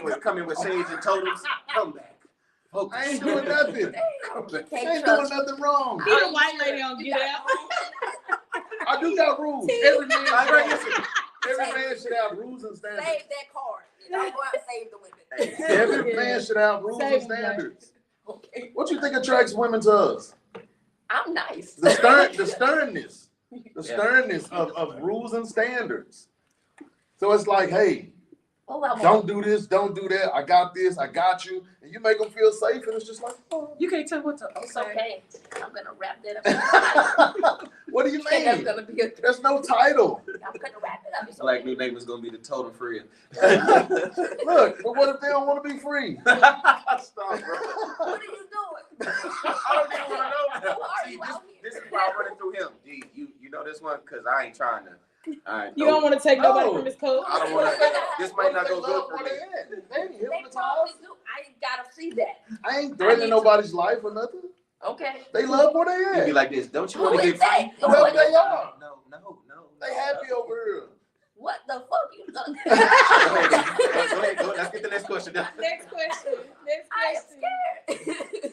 women. Come in with sage and totems. Come back. Focus. I ain't doing nothing. Come back. I Can't ain't doing trust. nothing wrong. He the white lady on You Get got Out. I do got rules. Every man should have rules and standards. Save that card. I'm going to save the women. Every man should have rules and Save them, standards. Okay. What you think attracts women to us? I'm nice. The sternness of rules and standards. So it's like, hey, Oh, I'm don't do this, don't do that. I got this, I got you, and you make them feel safe, and it's just like, oh. You can't tell what to. It's okay. I'm gonna wrap that up. What do you And that's mean? gonna be a. There's no title. I'm gonna wrap it up. It's Black okay. new name is gonna be the totem free. Look, but what if they don't want to be free? Stop, bro. What are you doing? I don't even want to know. Who are See, you out here? this is why I'm running through him. Gee, you know this one because I ain't trying to. All right. You don't want to take nobody No. from his coach. I don't want to. This might not go They good love for where me. they at. They ain't They hypnotized. probably do. I gotta see that. I ain't threatening nobody's life or nothing. Okay. They love where You they be at. like this. Don't you Who want to is get that? free? Whoever they are. No. They happy over here. What the fuck you talking? Go ahead. Let's get the next question done. Next question. I am scared.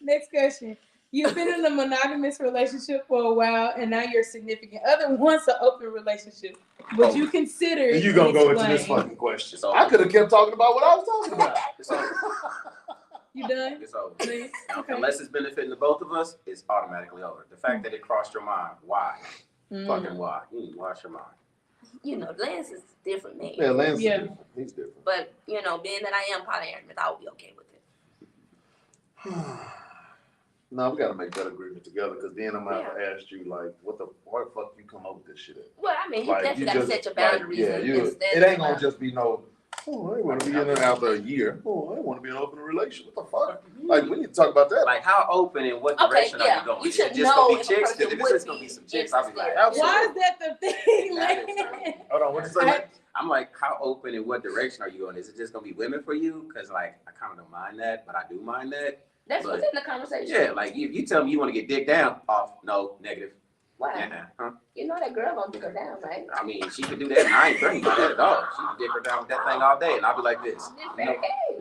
Next question. You've been in a monogamous relationship for a while, and now your significant other wants an open relationship. Would you consider? And you gonna go into this explain? fucking question. So- I could have kept talking about what I was talking about. It's over. You done? It's over. Please? Okay. Unless it's benefiting the both of us, it's automatically over. The fact that it crossed your mind, why? Mm. Fucking why? Wash your mind. You know, Lance is a different man. Yeah, Lance Yeah. is different. He's different. But, you know, being that I am polyamorous, I would be okay with it. No, we gotta make that agreement together, because then I'm gonna have to ask you, like, where the fuck you come up with this shit at? Well, I mean, you Like, definitely got to set your like, boundaries. yeah, and you, stand it ain't your gonna just be no, oh, I wanna be in it after a year. Oh, I wanna be in an open relationship. What the fuck? Like, we need to talk about that. Like, how open and what Okay, direction are yeah. you going? You Is should it just gonna know be if a chicks? person Because if it's would just gonna be be some chicks, I'll be like, interested. Why is that the thing? That is Like, true. Hold on, what you say? I'm like, how open and what direction are you going? Is it just gonna be women for you? Because like, I kind of don't mind that, but I do mind that. That's But- what's in the conversation. Yeah, like if you tell me you want to get dick down, off, no, negative. Wow. Huh? You know that girl gonna dick her down, right? I mean, she could do that, and I ain't threatened by that at all. She could dick her down with that thing all day, and I'll be like this.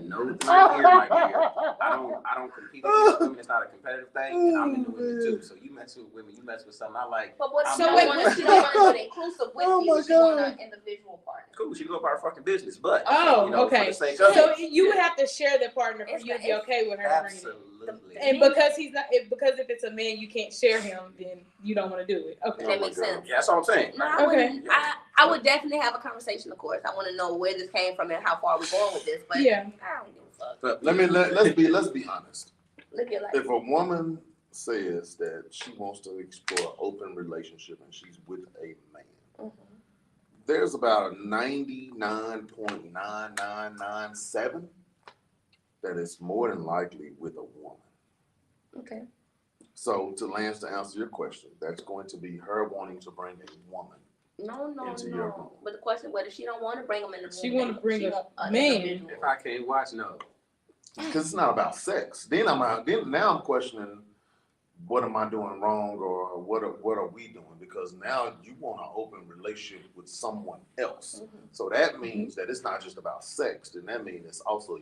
No, my ear, my ear. I don't compete against women. It's not a competitive thing, and I'm into women too. So you mess with women, you mess with something I like. But what So she wait, don't want, she don't want to do it inclusive with Oh you. my She want God. an individual partner. Cool, she go about her fucking business, but Oh, you know, okay. for the sake of so it, you would have to share the partner for It's you to the- be okay with her bringing it. absolutely. And because he's not, because if it's a man, you can't share him, then you don't want to do it. Okay. That makes sense. Yeah, that's all I'm saying. No, I Okay. wouldn't. I would definitely have a conversation, of course. I want to know where this came from and how far we're going with this. But Yeah. I don't give a fuck. But Let's be honest. Live your life. If a woman says that she wants to explore an open relationship and she's with a man, Mhm. there's about a 99.9997 that it's more than likely with a woman. Okay. So to answer your question, that's going to be her wanting to bring a woman. No, Into your room. no. But the question, whether she don't want to bring them in the room, She wanna bring she a want an man. individual. if I can't watch, no. Because it's not about sex. Then now I'm questioning, what am I doing wrong, or what are we doing? Because now you want an open relationship with someone else. Mhm. So that means that it's not just about sex. Then that means it's also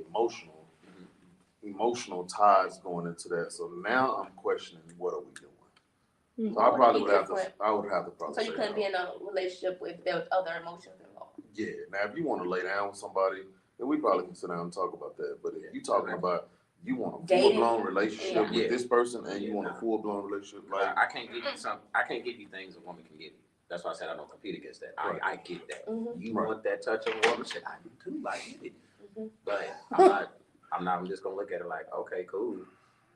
emotional ties going into that. So now I'm questioning, what are we doing? Mhm. So I probably Be would have to. different. I would have to probably. So you say couldn't no. be in a relationship if there was other emotions involved. Yeah. Now, if you want to lay down with somebody, then we probably can sit down and talk about that. But if you talking about you want a Dating? full-blown relationship Yeah. with Yeah. this person, and you Yeah, want a nah. full-blown relationship, like I can't give you I can't give you things a woman can give you. That's why I said I don't compete against that. Right. I get that. Mm-hmm. You Right. want that touch of a woman, shit, I do too. I get it. Mhm. But I'm just gonna look at it like, okay, cool,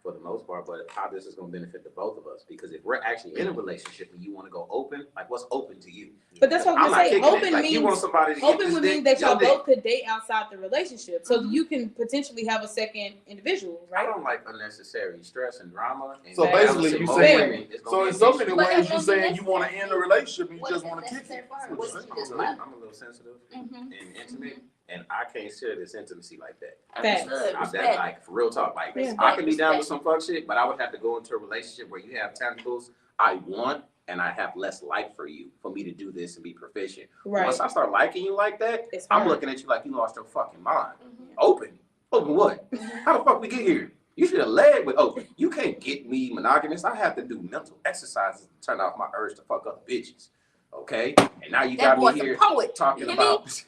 for the most part. But how this is gonna benefit the both of us? Because if we're actually in a relationship and you want to go open, like what's open to you? But that's what I'm I'm not saying. kicking it. Open Like, you want means somebody to get open this would dick, mean that your y'all dick. both could date outside the relationship, so you can potentially have a second individual, I right? don't like unnecessary stress and drama. And So balance basically and you most saying- women, it's gonna so be in a so issue. many But ways that's you not saying you want to necessary. end the relationship and you What just is want to kick necessary it. for her? That's what What you're she saying. just I'm like. a little sensitive Mm-hmm. and intimate, and I can't share this intimacy like that. Facts. Understood. I'm that Respect. like for real talk. Like Yeah. I can be down with some fuck shit, but I would have to go into a relationship where you have tentacles I want, and I have less life for you for me to do this and be proficient. Right. Once I start liking you like that, It's I'm hard. looking at you like you lost your fucking mind. Mhm. Open what? Mhm. How the fuck we get here? You should have led with open. You can't get me monogamous. I have to do mental exercises to turn off my urge to fuck other bitches. Okay? And now you That got boy's me a here poet. talking You hear me? about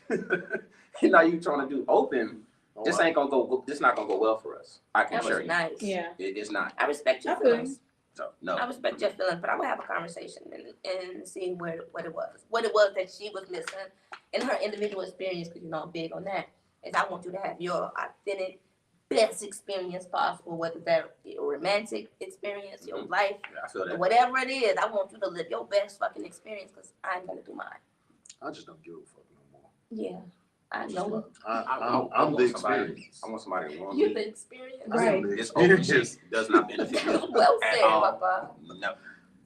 and now you trying to do open. Oh, This ain't gonna go this not gonna go well for us. I can That assure was you. nice. Yeah. It's not. I respect your I feel you. feelings. So no. I respect your feelings, but I would have a conversation and see what it was that she was missing in her individual experience. Because you know I'm big on that. Is I want you to have your authentic, best experience possible, whether that your romantic experience, your Mhm. life, Yeah, I feel that. whatever it is. I want you to live your best fucking experience because I'm gonna do mine. I just don't give a fuck no more. Yeah, I know. I'm the experience. I want somebody to want You me. the experience. Right. I'm the This open experience. shit does not benefit me. Well At said, all. Papa. No.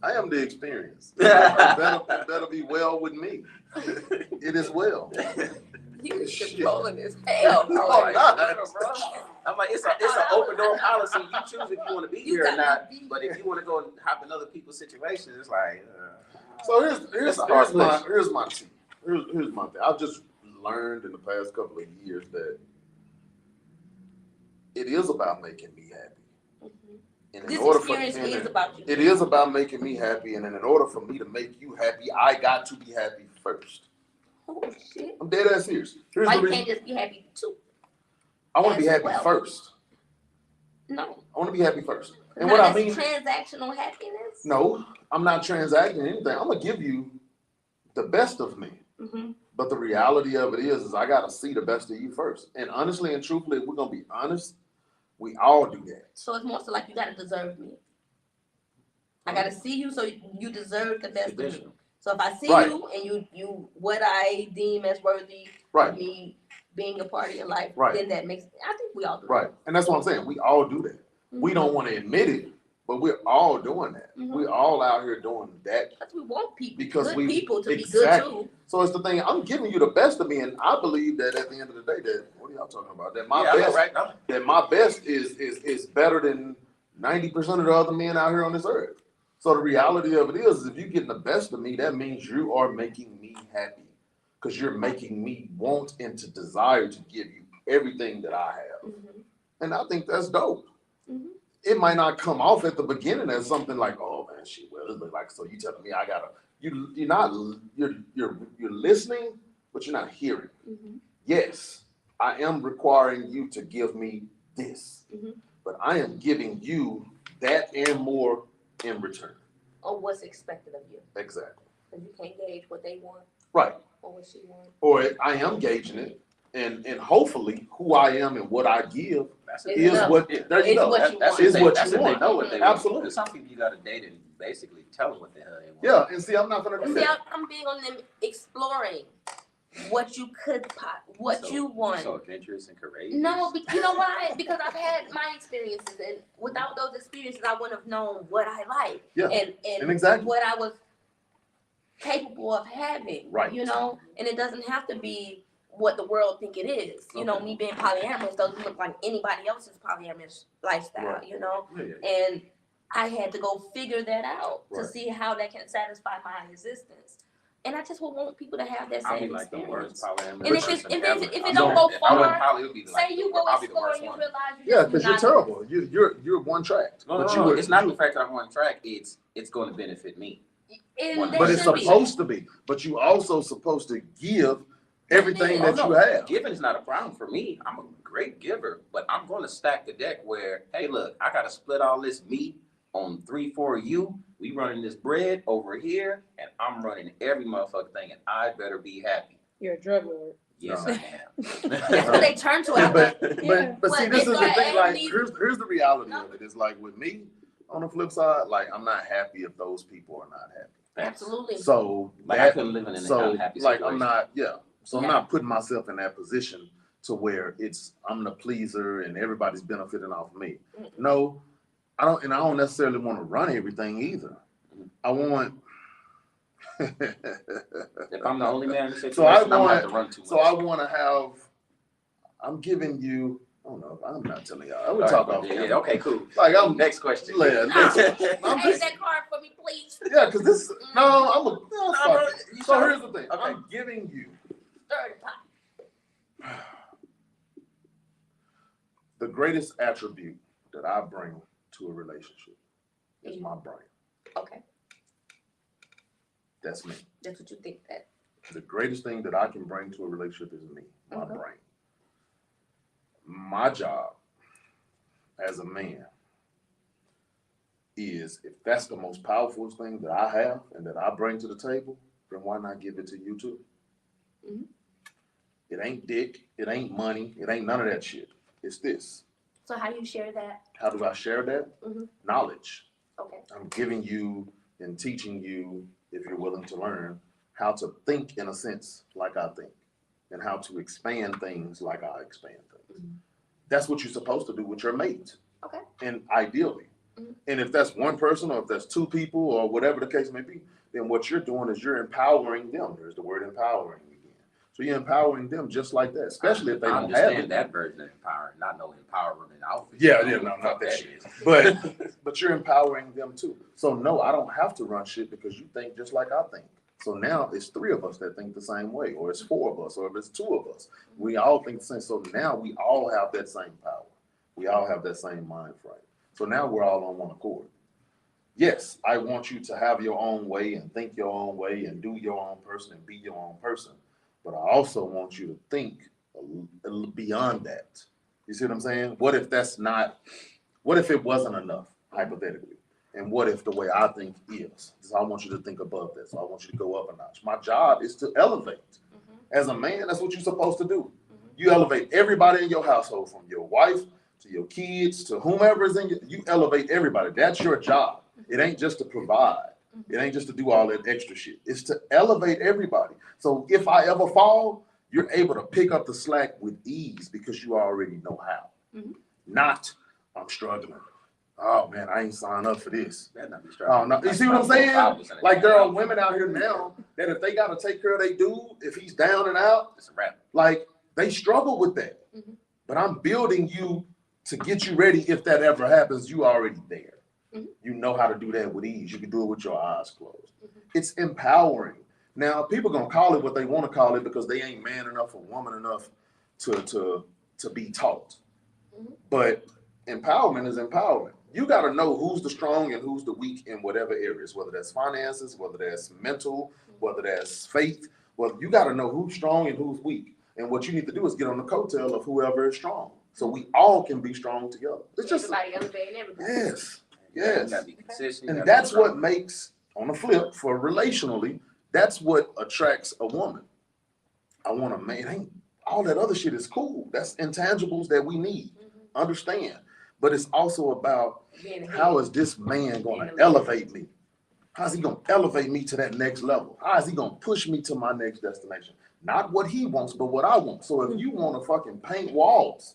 I am the experience. That'll be well with me. It is well. You is controlling as hell. No, boy. I'm not. I'm like, it's an open door policy. You choose if you want to be You here or gotta not. be But if you want to go and hop in other people's situations, it's like. So It's a hard place. here's my tea. Here's my thing. I've just learned in the past couple of years that it is about making me happy. Mhm. And in This order experience and is about you. It is about making me happy, and in order for me to make you happy, I got to be happy first. Oh shit. I'm dead ass serious. Here's Why the you reason. can't just be happy too? I want to be as happy well? first. No. I want to be happy first. And Not what I as mean, transactional happiness. no, I'm not transacting anything. I'm gonna give you the best of me. Mm-hmm. But the reality of it is I gotta see the best of you first. And honestly and truthfully, if we're gonna be honest, we all do that. So it's more so like you gotta deserve me. I gotta see you so you deserve the best of me. Conditional. So if I see Right. you and you what I deem as worthy Right. of me being a part of your life, Right. then that makes I think we all do Right. And that's what I'm saying. We all do that. that. We don't want to admit it, but we're all doing that. Mhm. We're all out here doing that. Because we want people, Because good we- people to exactly. be good too. So it's the thing, I'm giving you the best of me, and I believe that at the end of the day, that what are y'all talking about? That my Yeah, I know, best, right? No. that my best is better than 90% of the other men out here on this earth. So the reality of it is, if you're getting the best of me, that means you are making me happy, because you're making me want and to desire to give you everything that I have. Mhm. And I think that's dope. Mhm. It might not come off at the beginning as something like, oh man, shit, well, it's like, so you telling me I gotta, you're listening, but you're not hearing. Mhm. Yes, I am requiring you to give me this, Mhm. but I am giving you that and more in return. Or what's expected of you. Exactly. Because you can't gauge what they want Right. or what she wants. Or I am gauging it, and hopefully who I am and what I give That's It's is enough. what, there you It's go. what you That's want. if Is they, what that's you if they want. know what they Absolutely. want. There's some people you got to date and basically tell them what the hell they want. Yeah, and see, I'm not gonna do See, that. I'm big on them exploring what you could what So- you want. So adventurous and courageous. No, you know why? Because I've had my experiences, and without those experiences, I wouldn't have known what I like Yeah, and exactly. what I was capable of having. Right. You know, and it doesn't have to be what the world think it is. You know, Okay. me being polyamorous doesn't look like anybody else's polyamorous lifestyle. Right. You know, Yeah, yeah. and I had to go figure that out to Right. see how that can satisfy my existence. And I just would want people to have that I'll same be like the experience. worst polyamorous And if person it ever. don't I'm go if I went far, poly, it would be like Say you go I'll be the explore worst and you one. realize you Yeah, just because you're not- terrible. You're one tracked. No, But no, you no. were- It's not you- the fact that I'm on track. It's going to benefit me. And But that But it's should be. supposed to be. But you also supposed to give everything Oh, that you have. Giving is not a problem for me. I'm a great giver, but I'm going to stack the deck where, hey, look, I got to split all this meat on 3-4 of you. We running this bread over here, and I'm running every motherfucking thing, and I better be happy. You're a drug lord. Yes, No. I am. That's what they turn to after. Yeah. But see, But this it's is the like thing. Like, these- here's the reality of it. It's like with me, on the flip side, like I'm not happy if those people are not happy. Absolutely. So Like I that, couldn't live in an so unhappy like situation. I'm not, yeah. So I'm Yeah. not putting myself in that position to where I'm the pleaser and everybody's benefiting off me. Mm-mm. No, I don't necessarily want to run everything either. I want. If I'm the only man in the situation, So I I'm going to have want- to run too much. So I want to have. I'm giving you. I don't know. I'm not telling y'all. I would All talk right, off yeah, camera. yeah, okay, cool. Like I'm. Next question. Yeah, No. I'm Take just, that card for me, please. yeah, because this. No, I'm a. No, No, fuck bro, it. you So sure? here's the thing. Okay. I'm giving you Third pot. the greatest attribute that I bring to a relationship is my brain. Okay, That's me. that's what you think that. The greatest thing that I can bring to a relationship is me, my Okay. brain. My job as a man is, if that's the most powerful thing that I have and that I bring to the table, then why not give it to you too? Mhm. It ain't dick, it ain't money, it ain't none of that shit. It's this. So how do you share that? How do I share that? Mhm. Knowledge. Okay. I'm giving you and teaching you, if you're willing to learn, how to think in a sense like I think and how to expand things like I expand things. Mhm. That's what you're supposed to do with your mate. Okay. And ideally. Mhm. And if that's one person or if that's two people or whatever the case may be, then what you're doing is you're empowering them. There's the word empowering again. So you're empowering them just like that, especially if they I don't have understand it. that version of empowering, not no empowerment outfit. Yeah, no, not that shit. is. But you're empowering them too. So no, I don't have to run shit because you think just like I think. So now it's 3 of us that think the same way, or it's 4 of us, or if it's 2 of us. We all think the same. So now we all have that same power. We all have that same mind frame. So now we're all on one accord. Yes, I want you to have your own way and think your own way and do your own person and be your own person. But I also want you to think beyond that. You see what I'm saying? What if it wasn't enough, hypothetically? And what if the way I think is? So I want you to think above that. So I want you to go up a notch. My job is to elevate. As a man, that's what you're supposed to do. You elevate everybody in your household, from your wife to your kids to whomever is in you elevate everybody. That's your job. It ain't just to provide. It ain't just to do all that extra shit. It's to elevate everybody. So if I ever fall, you're able to pick up the slack with ease because you already know how. Not, I'm struggling. Oh man, I ain't signed up for this. Oh no, you see what I'm saying? Like there are women out here now that if they got to take care of their dude, if he's down and out, It's a wrap. like they struggle with that. But I'm building you to get you ready if that ever happens. You already there. You know how to do that with ease. You can do it with your eyes closed. It's empowering. Now people gonna call it what they want to call it because they ain't man enough or woman enough to be taught. But empowerment is empowerment. You got to know who's the strong and who's the weak in whatever areas, whether that's finances, whether that's mental, whether that's faith. Well, you got to know who's strong and who's weak. And what you need to do is get on the coattail of whoever is strong. So we all can be strong together. It's just everybody elevating everybody. yes. You gotta be consistent. And that's what makes, on the flip, for relationally, that's what attracts a woman. I want a man. Ain't all that other shit is cool. That's intangibles that we need. Understand. But it's also about how is this man going to elevate me? How's he going to elevate me to that next level? How is he going to push me to my next destination? Not what he wants, but what I want. So if you want to fucking paint walls,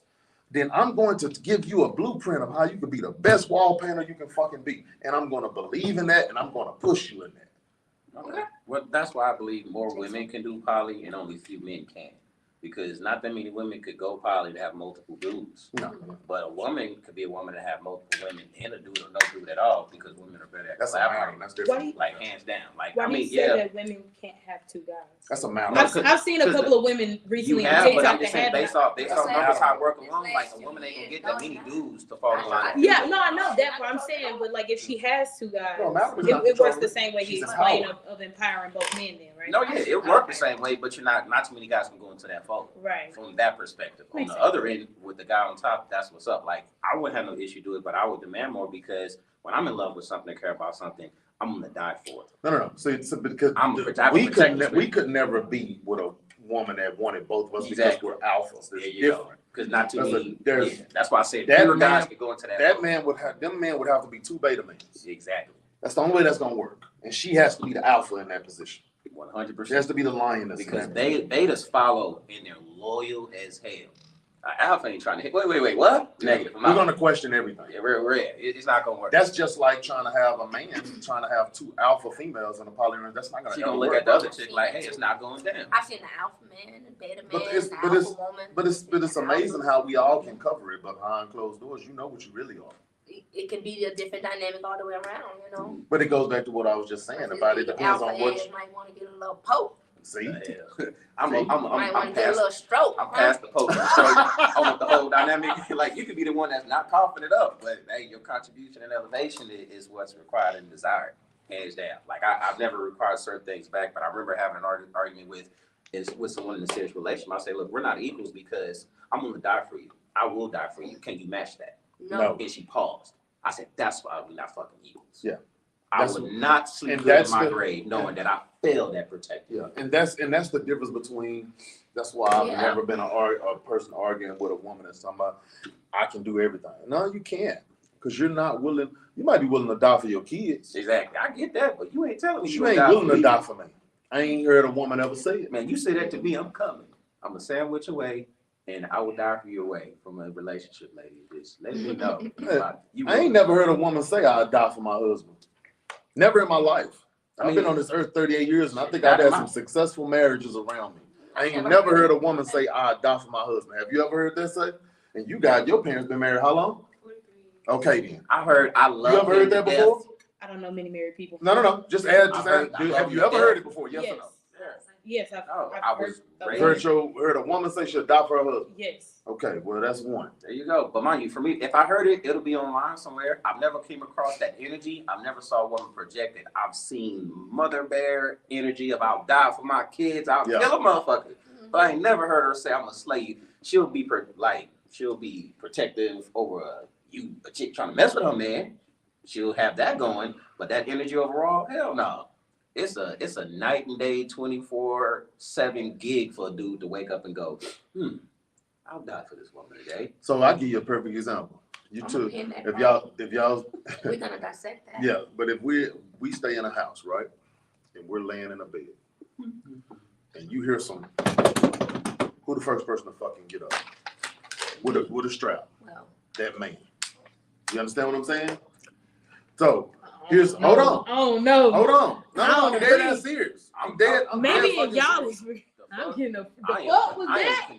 then I'm going to give you a blueprint of how you can be the best wall painter you can fucking be. And I'm going to believe in that, and I'm going to push you in that. Okay. Well, that's why I believe more women can do poly and only few men can. Because not that many women could go poly to have multiple dudes. No. But a woman could be a woman to have multiple women and a dude or no dude at all because women are better at That's a collaborating. mountain. That's different. Why do Like hands down. Like Why I do you mean, say yeah. that women can't have 2 guys? That's a mountain. I've seen a couple of women You recently on have, but I'm TikTok just that saying have based that. off numbers how it work This alone, like last a 2 woman ain't gonna years, get that many no. dudes to fall in line. Yeah, no, I know that's what I'm saying. But like, if she has 2 guys, No, Malcolm is it not works controlling. the same way he She's explained empowered. of empowering both men. Then, right? No, yeah, it worked the same way, but you're not too many guys can go into that fold. Right. From that perspective. On Makes the sense. other end, with the guy on top, that's what's up. Like, I wouldn't have no issue doing it, but I would demand more because when I'm in love with something, care about something, I'm gonna die for it. No. See, so because I'm a we protector. could never be with a woman that wanted both of us Exactly. because we're alphas. There It's you go. different. Because not too many. there's- Yeah, that's why I said that fewer guys man- could go into that. That fold. man would have them men would have to be 2 beta males. Exactly. That's the only way that's gonna work. And she has to be the alpha in that position. 100%. She has to be the lioness. Because in that they just follow and they're loyal as hell. Alpha ain't trying to hit. Wait, what? Negative. We're gonna question everything. Yeah, we're it's not gonna work. That's just like trying to have a man trying to have 2 alpha females in a polyamorous. That's not gonna She ever gonna look work. at the other chick like, hey, it's not going down. I've seen the alpha man, the beta man, But it's- the but alpha it's- woman. But it's amazing how we all can cover it behind closed doors. You know what you really are. It can be a different dynamic all the way around, you know. But it goes back to what I was just saying about it The depends alpha on what ass might want to get a little poke. see. I'm Might want to get a past little stroke. I'm past the post. So I want the whole dynamic. Like you could be the one that's not coughing it up, but hey, your contribution and elevation is what's required and desired, hands down. Like I've never required certain things back, but I remember having an argument with someone in a serious relationship. I say, look, we're not equals because I'm gonna die for you. I will die for you. Can you match that? No. And she paused. I said, that's why we're not fucking equals. Yeah. I That's would not sleep and good in that's my the- grave knowing that I failed that protector. Yeah, and that's the difference between. That's why I've Yeah. never been a person arguing with a woman and somebody. I can do everything. No, you can't, because you're not willing. You might be willing to die for your kids. Exactly. I get that, but you ain't telling me You gonna ain't die willing for to me. die for me. I ain't heard a woman ever say it. Man, you say that to me, I'm coming. I'm a sandwich away. and I would die for you away from a relationship, lady. Just let me know. You I ain't never heard a woman say I'd die for my husband. Never in my life. I've been on this earth 38 years, and I think I've had some successful marriages around me. I ain't never heard a woman say I'd die for my husband. Have you ever heard that say? And your parents been married how long? Okay, then. I love. You ever heard that before? I don't know many married people. No. Just add. Have you ever heard it before? Yes or no? Yes, I heard a woman say she'll die for her husband. Yes. Okay, well that's one. There you go. But mind you, for me, if I heard it, it'll be online somewhere. I've never came across that energy. I've never saw a woman project it. I've seen mother bear energy of I'll die for my kids. I'll kill a motherfucker. But I ain't never heard her say I'm a slave. She'll be protective over a chick trying to mess with her man. She'll have that going. But that energy overall, hell no. It's a night and day 24/7 gig for a dude to wake up and go, I'll die for this woman today. So I'll give you a perfect example. You two, if y'all we're gonna dissect that. Yeah, but if we stay in a house, right? And we're laying in a bed. And you hear some, who the first person to fucking get up? With a strap. Well, that man. You understand what I'm saying? So hold on. Oh no. Hold on. No, I'm dead ass serious. I'm dead. Maybe if y'all was. I'm getting the fuck was that?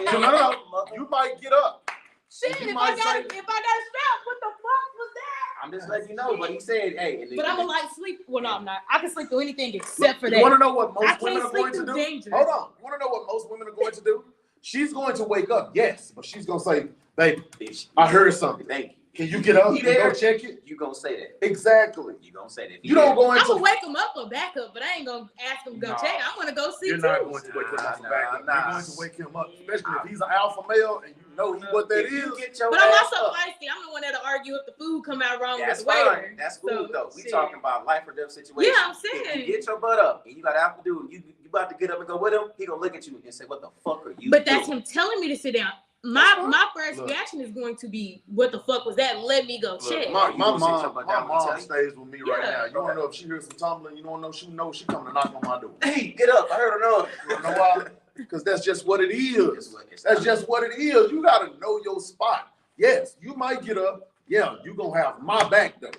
No. You might get up. Shit, if I got a strap, what the fuck was that? I'm just letting you know, but he said, hey. But I'm a light sleep. Well, no, I'm not. I can sleep through anything except for that. You want to know what most women are going to do? Dangerous. Hold on. You want to know what most women are going to do? She's going to wake up, yes, but she's going to say, baby, I heard something. Thank you. Can you get up and go check it? You gonna say that. Exactly. You gonna say that. You don't go into. I'm gonna wake him up or back up, but I ain't gonna ask him to go check. I'm gonna go see. You're not going to wake him up and back up. You're going to wake him up, especially if he's an alpha male and you know what that is. But I'm also feisty. I'm the one that'll argue if the food come out wrong with the waiter. That's cool though. We talking about life or death situation. Yeah, I'm saying. If you get your butt up and you got Alpha dude, you about to get up and go with him. He gonna look at you and say, "What the fuck are you?" But that's him telling me to sit down. My first reaction is going to be, what the fuck was that? Let me go check. My mom stays with me right now. You want to know if she hears some tumbling, you don't know she coming to knock on my door. Hey, get up. I heard her know. You know why? Because that's just what it is. That's just what it is. You got to know your spot. Yes, you might get up. Yeah, you going to have my back though.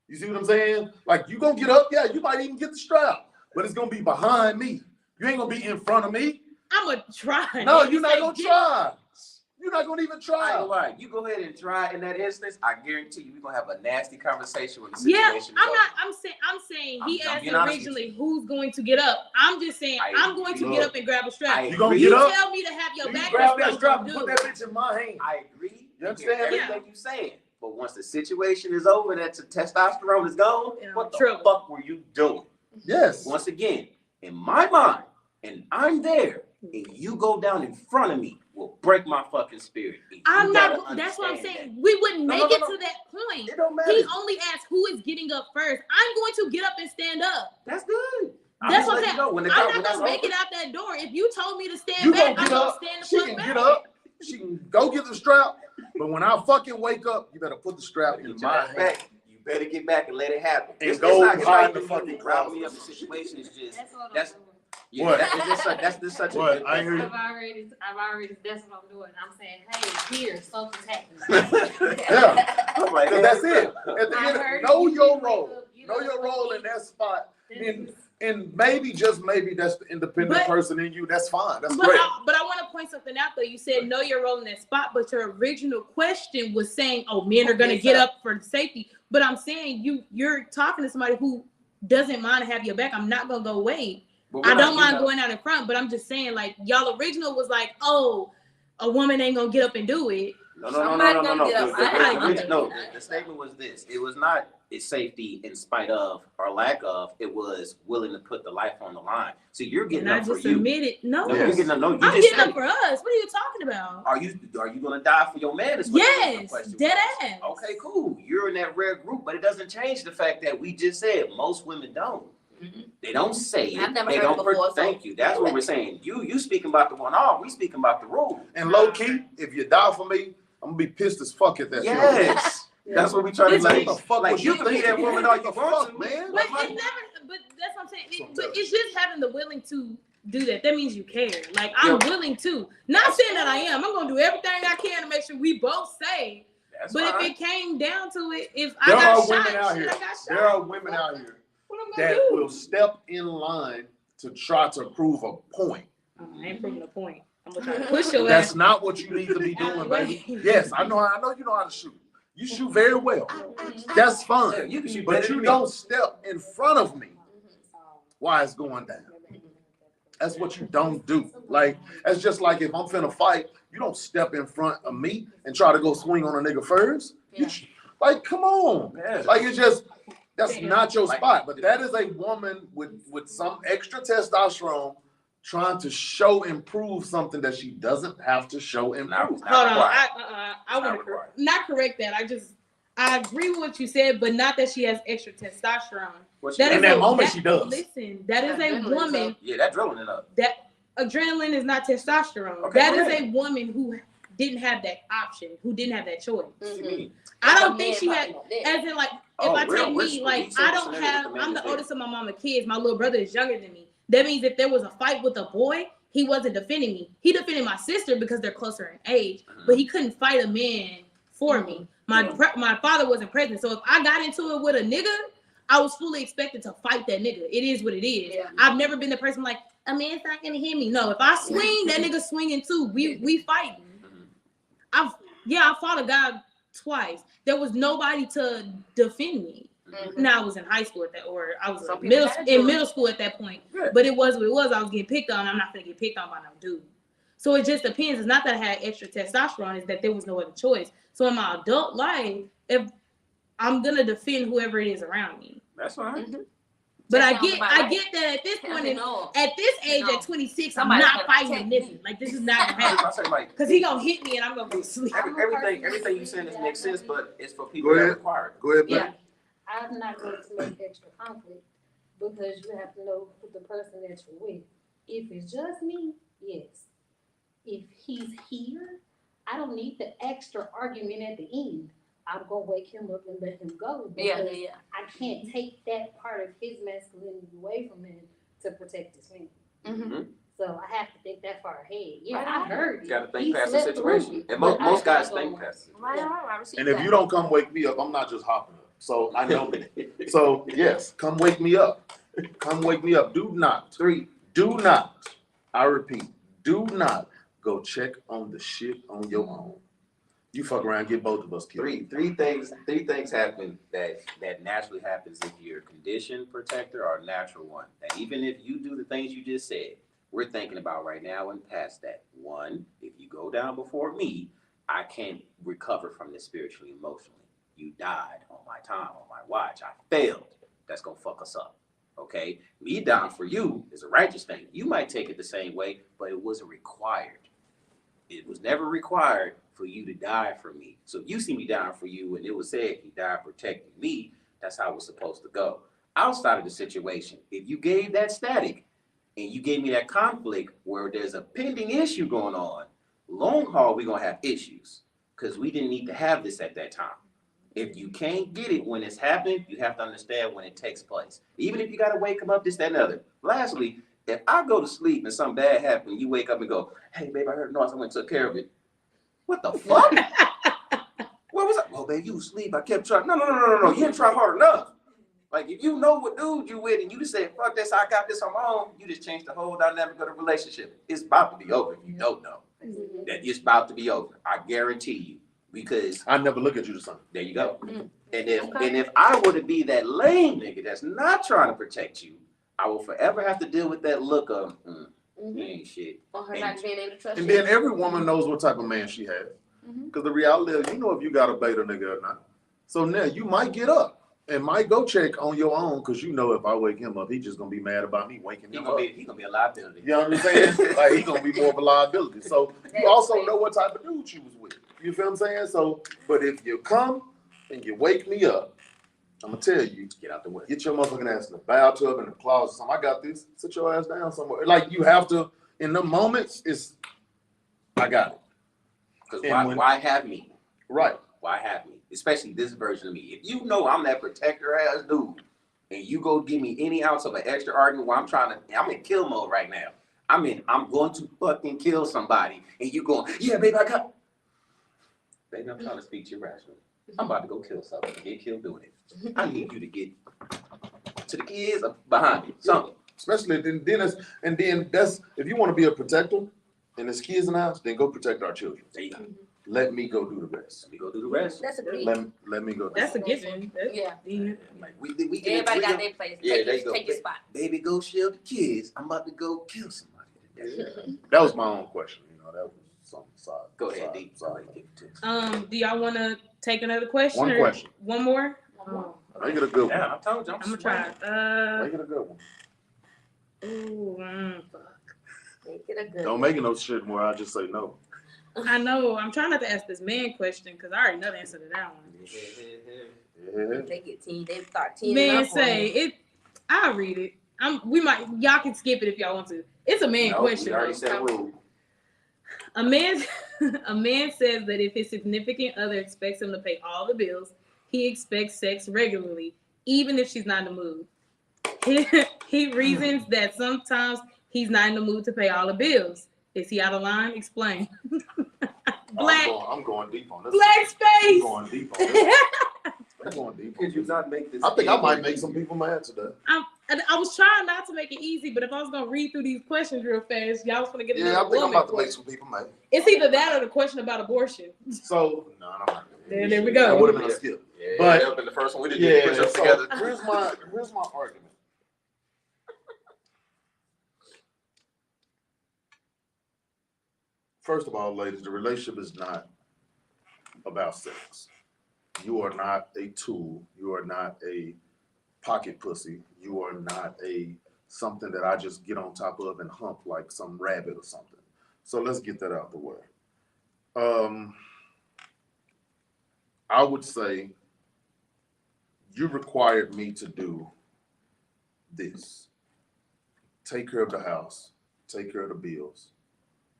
You see what I'm saying? Like you going to get up. Yeah, you might even get the strap. But it's going to be behind me. You ain't going to be in front of me. I'm going to try. No, you're not going to try. You're not gonna even try. Right. You go ahead and try in that instance. I guarantee you, we're gonna have a nasty conversation with the situation. Yeah, I'm saying he asked originally who's going to get up. I'm just saying I'm going to get up and grab a strap. You gonna get up? Tell me to have your back. Grab that strap and put that bitch in my hand. I agree. You understand everything you saying? But once the situation is over, that testosterone is gone. What the fuck were you doing? Yes. Once again, in my mind, and I'm there, and you go down in front of me, will break my fucking spirit. I'm not. That's what I'm saying. We wouldn't make it to that point. It don't matter. He only asked who is getting up first. I'm going to get up and stand up. That's good. That's what I'm saying. I'm not gonna make it out that door. If you told me to stand back, I'm gonna stand the fuck back. She can get up. She can go get the strap. But when I fucking wake up, you better put the strap in my hand. You better get back and let it happen. And go hide the fucking crowd. Me up the situation is just that's. Yeah, what? That's such what? a good thing. I've already, that's what I'm doing. I'm saying, hey, here, something's happening. Yeah, like, that's it. At the end, know your role. Know your role in that spot. And maybe, just maybe, that's the independent person in you. That's fine. That's great. But I want to point something out, though. You said know your role in that spot, but your original question was saying, oh, men are going to get up for safety. But I'm saying you're talking to somebody who doesn't mind to have your back. I'm not going to go away. I don't mind going out in front, but I'm just saying, like, y'all original was like, oh, a woman ain't gonna get up and do it. No. The statement was this. It was not its safety in spite of or lack of. It was willing to put the life on the line. So you're getting up for you. I just admitted, no. You're getting up. No, I'm getting up for us. What are you talking about? Are you gonna die for your man? Yes, dead ass. Okay, cool. You're in that rare group, but it doesn't change the fact that we just said most women don't. Mm-hmm. They don't say it. I've never they heard don't. it before, Thank you. That's what we're saying. You speaking about the one-off. We speaking about the rule. And low key, if you die for me, I'm gonna be pissed as fuck at that. Yes, that's what we try to say. Like you can be that woman all you want to, man. But it never. But that's what I'm saying. But it's just having the do that. That means you care. Like, I'm willing to. Not saying that I am. I'm gonna do everything I can to make sure we both safe. That's But fine. if it came down to it, if There I got are shot, women out shit, here. I got shot. There are women out here What I'm gonna that do? will step in line to try to prove a point. Oh, I ain't proving a point. I'm gonna try to push your That's ass. not what you need to be doing, baby. Yes, I know you know how to shoot. You shoot very well. That's Yeah, fun. you can shoot But better you than me. don't step in front of me while it's going down. That's what you don't do. Like, that's just like if I'm finna fight, you don't step in front of me and try to go swing on a nigga first. Like, come on. Yeah. Like, it's just, that's not your Like- spot. But that is a woman with some extra testosterone trying to show and prove something that she doesn't have to show and Not- prove. not Hold on, required. I want to not correct that. I agree with what you said, but not that she has extra testosterone. What That you is In that a- moment, she does. Listen, that is a Adrenaline, woman. Yeah, that drilling it up. That adrenaline is not testosterone. Okay, That go is ahead. a woman who didn't have that option, who didn't have that choice. What you mean? I don't think she had, as in like, if Oh, I real- take which- me, like, which I don't scenario have, the man I'm the is there? oldest of my mama kids. My little brother is younger than me. That means if there was a fight with a boy, he wasn't defending me. He defended my sister because they're closer in age, but he couldn't fight a man for me. My father wasn't present. So if I got into it with a nigga, I was fully expected to fight that nigga. It is what it is. Yeah. I've never been the person like, a man's not gonna hit me. No, if I swing, that nigga swinging too. We fighting. I fought a guy twice. There was nobody to defend me. Now I was in high school at that, or I was Some in people had to. middle school at that point. Yeah. But it was what it was. I was getting picked on. I'm not gonna get picked on by no dude. So it just depends. It's not that I had extra testosterone. It's that there was no other choice. So in my adult life, if I'm gonna defend whoever it is around me. That's fine. But That I sounds get about I right. get that at this point in No. at this age No. at 26, Somebody's I'm not gonna fighting a protect nigga. me. Like this is not gonna happen. I say, like, Cause he gonna hit me and I'm gonna go to sleep. everything you saying makes sense, but it's for people Go that ahead. require it. Go ahead, Yeah. baby. I'm not going to make extra conflict because you have to know who the person that you're with. If it's just me, yes. If he's here, I don't need the extra argument at the end. I'm gonna wake him up and let him go. Yeah, because yeah. I can't take that part of his masculinity away from him to protect his family. Mm-hmm. So I have to think that far ahead. Yeah, Right. I heard You it. gotta He think past the slept through situation. it, And but most I guys don't think know. past it. Right, I receive And if that. you don't come wake me up, I'm not just hopping up. So I know me. So yes, come wake me up. Come wake me up. Do not, I repeat, do not go check on the shit on your own. You fuck around, get both of us killed. Three things happen that naturally happens if you're a conditioned protector or a natural one. And even if you do the things you just said, we're thinking about right now and past that. One, if you go down before me, I can't recover from this spiritually, emotionally. You died on my time, on my watch. I failed. That's gonna fuck us up. Okay? Me down for you is a righteous thing. You might take it the same way, but it wasn't required. It was never required for you to die for me. So if you see me dying for you and it was said he died protecting me, that's how it was supposed to go. Outside of the situation, if you gave that static and you gave me that conflict where there's a pending issue going on, long haul, we're gonna have issues because we didn't need to have this at that time. If you can't get it when it's happening, you have to understand when it takes place. Even if you gotta wake them up, this, that, and other. Lastly, if I go to sleep and something bad happens, you wake up and go, hey, babe, I heard noise, I went and took care of it. What the fuck? What was that? Well, babe, you was asleep. I kept trying. No. You didn't try hard enough. Like, if you know what dude you with and you just say, fuck this, I got this on my own, you just changed the whole dynamic of the relationship. It's about to be over if you don't know. That it's about to be over. I guarantee you. Because I never look at you the same. there you go. Mm. And if Okay. and if I were to be that lame nigga that's not trying to protect you, I will forever have to deal with that look of you ain't shit. Or her not being able to trust And you. then every woman knows what type of man she has. Mhm. Because the reality is, you know if you got a beta nigga or not. So now you might get up and might go check on your own because you know if I wake him up, he's just gonna be mad about me waking He him gonna up. be a liability. You know what I'm saying? Like he's gonna be more of a liability. So you also know what type of dude you was with. You feel what I'm saying? So, but if you come and you wake me up, I'm gonna tell you, Get out the way. get your motherfucking ass in the bathtub, in the closet, something. I got this. Sit your ass down somewhere. Like you have to. In the moments, I got it. Because And why have me? Right. Why have me? Especially this version of me. If you know I'm that protector ass dude, and you go give me any ounce of an extra argument while I'm in kill mode right now, I mean, I'm going to fucking kill somebody, and you going, yeah, baby, I got. Baby, I'm trying to speak to you rationally. I'm about to go kill something. Get killed doing it. I need you to get to the kids behind me. Something. Especially then that's if you want to be a protector and there's kids in the house, then go protect our children. There you go. Let me go do the rest. Let me go do the rest. That's a big. Let me go. Do That's the a given. Yeah. Like we can Everybody got agree their place. Yeah, Take there your, you go. take your spot. Baby, go shield the kids. I'm about to go kill somebody today. That was my own question. You know, that was something side. Go ahead, side- D. side. Do y'all want to take another question? One or question. One more? Make it a good one. Yeah, I told you. I'm gonna try. Make it a good one. Fuck. Make it a good. Don't make it no shit where I just say no. I know. I'm trying not to ask this man question because I already know the answer to that one. Yeah. They get teen. They start teaming Man, up. say it. I'll read it. Y'all can skip it if y'all want to. It's a man question. We already though. said a rule. A man says that if his significant other expects him to pay all the bills, he expects sex regularly, even if she's not in the mood. He reasons that sometimes he's not in the mood to pay all the bills. Is he out of line? Explain. Black. I'm going deep on this. Black I'm space. going deep on this. I'm going deep on Could you this. not make this? I think I might make some people mad today. I was trying not to make it easy, but if I was gonna read through these questions real fast, y'all was gonna get Yeah, I another think I'm woman about to make question. some people mad. It's either that or the question about abortion. So no, I'm not. There we go. That would have been a skip. Yeah, But- that would have been the first one we did. Yeah. Put us So together. here's my argument. First of all, ladies, the relationship is not about sex. You are not a tool. You are not a pocket pussy. You are not something that I just get on top of and hump like some rabbit or something. So let's get that out the way. I would say you required me to do this. Take care of the house, take care of the bills,